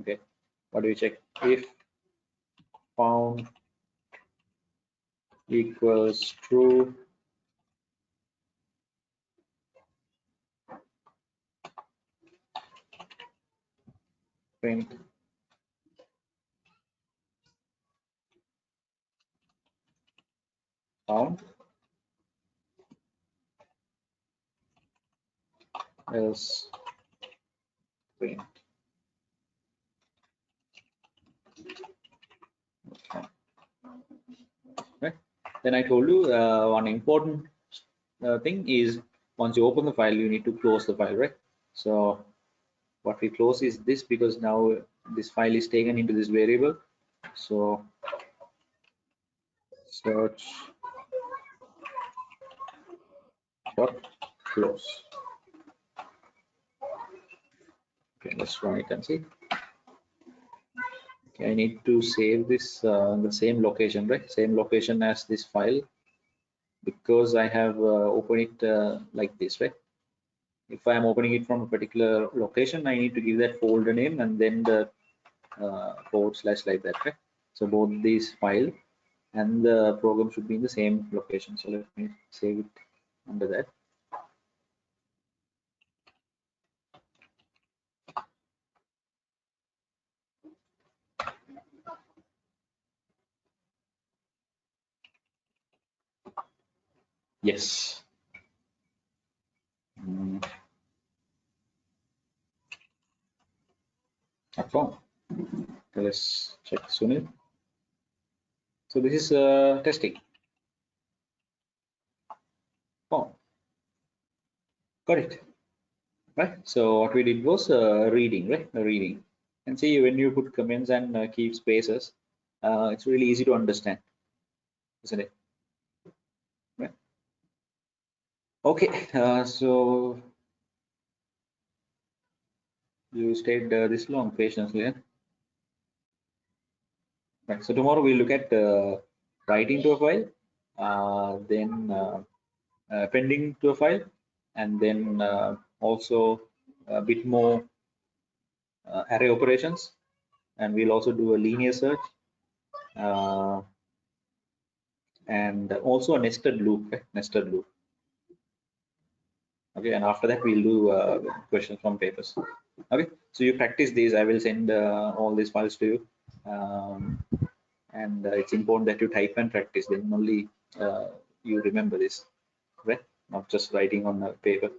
okay. What do we check? If found equals true, print found, else print. Okay. Right. Then I told you one important thing is once you open the file, you need to close the file, right? So what we close is this, because now this file is taken into this variable. So search dot close. Okay, let's run it and see. Okay, I need to save this the same location, right? Same location as this file, because I have opened it like this, right? If I am opening it from a particular location, I need to give that folder name and then the / like that, right? So both these file and the program should be in the same location. So let me save it under that. Yes. Found. Okay, let's check Sunil. So this is testing. Found. Got it. Right. So what we did was reading, right? Reading. And see, when you put comments and keep spaces, it's really easy to understand, isn't it? Right. Okay. So you stayed this long patiently, yeah? Right. So tomorrow we'll look at writing to a file, then appending to a file, and then also a bit more array operations, and we'll also do a linear search, and also a nested loop, right? Nested loop. Okay, and after that we'll do questions from papers. Okay, so you practice these. I will send all these files to you, and it's important that you type and practice. Then only you remember this, right? Not just writing on a paper.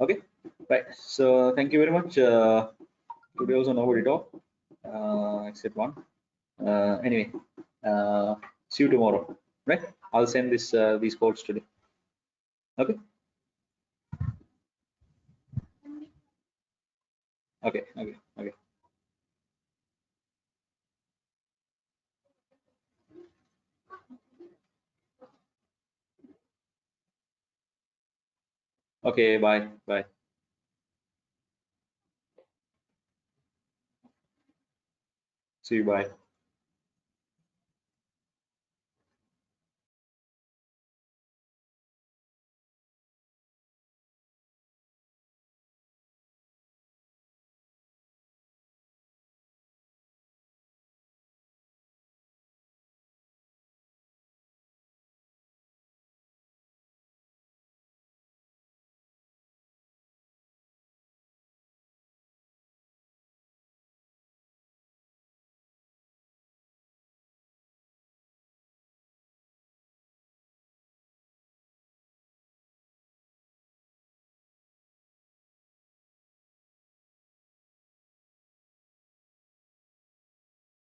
Okay, right. So thank you very much. Today also nobody talked except one. Anyway, see you tomorrow, right? I'll send this these codes today. Okay. Okay. Okay. Okay. Okay. Bye. Bye. See you. Bye.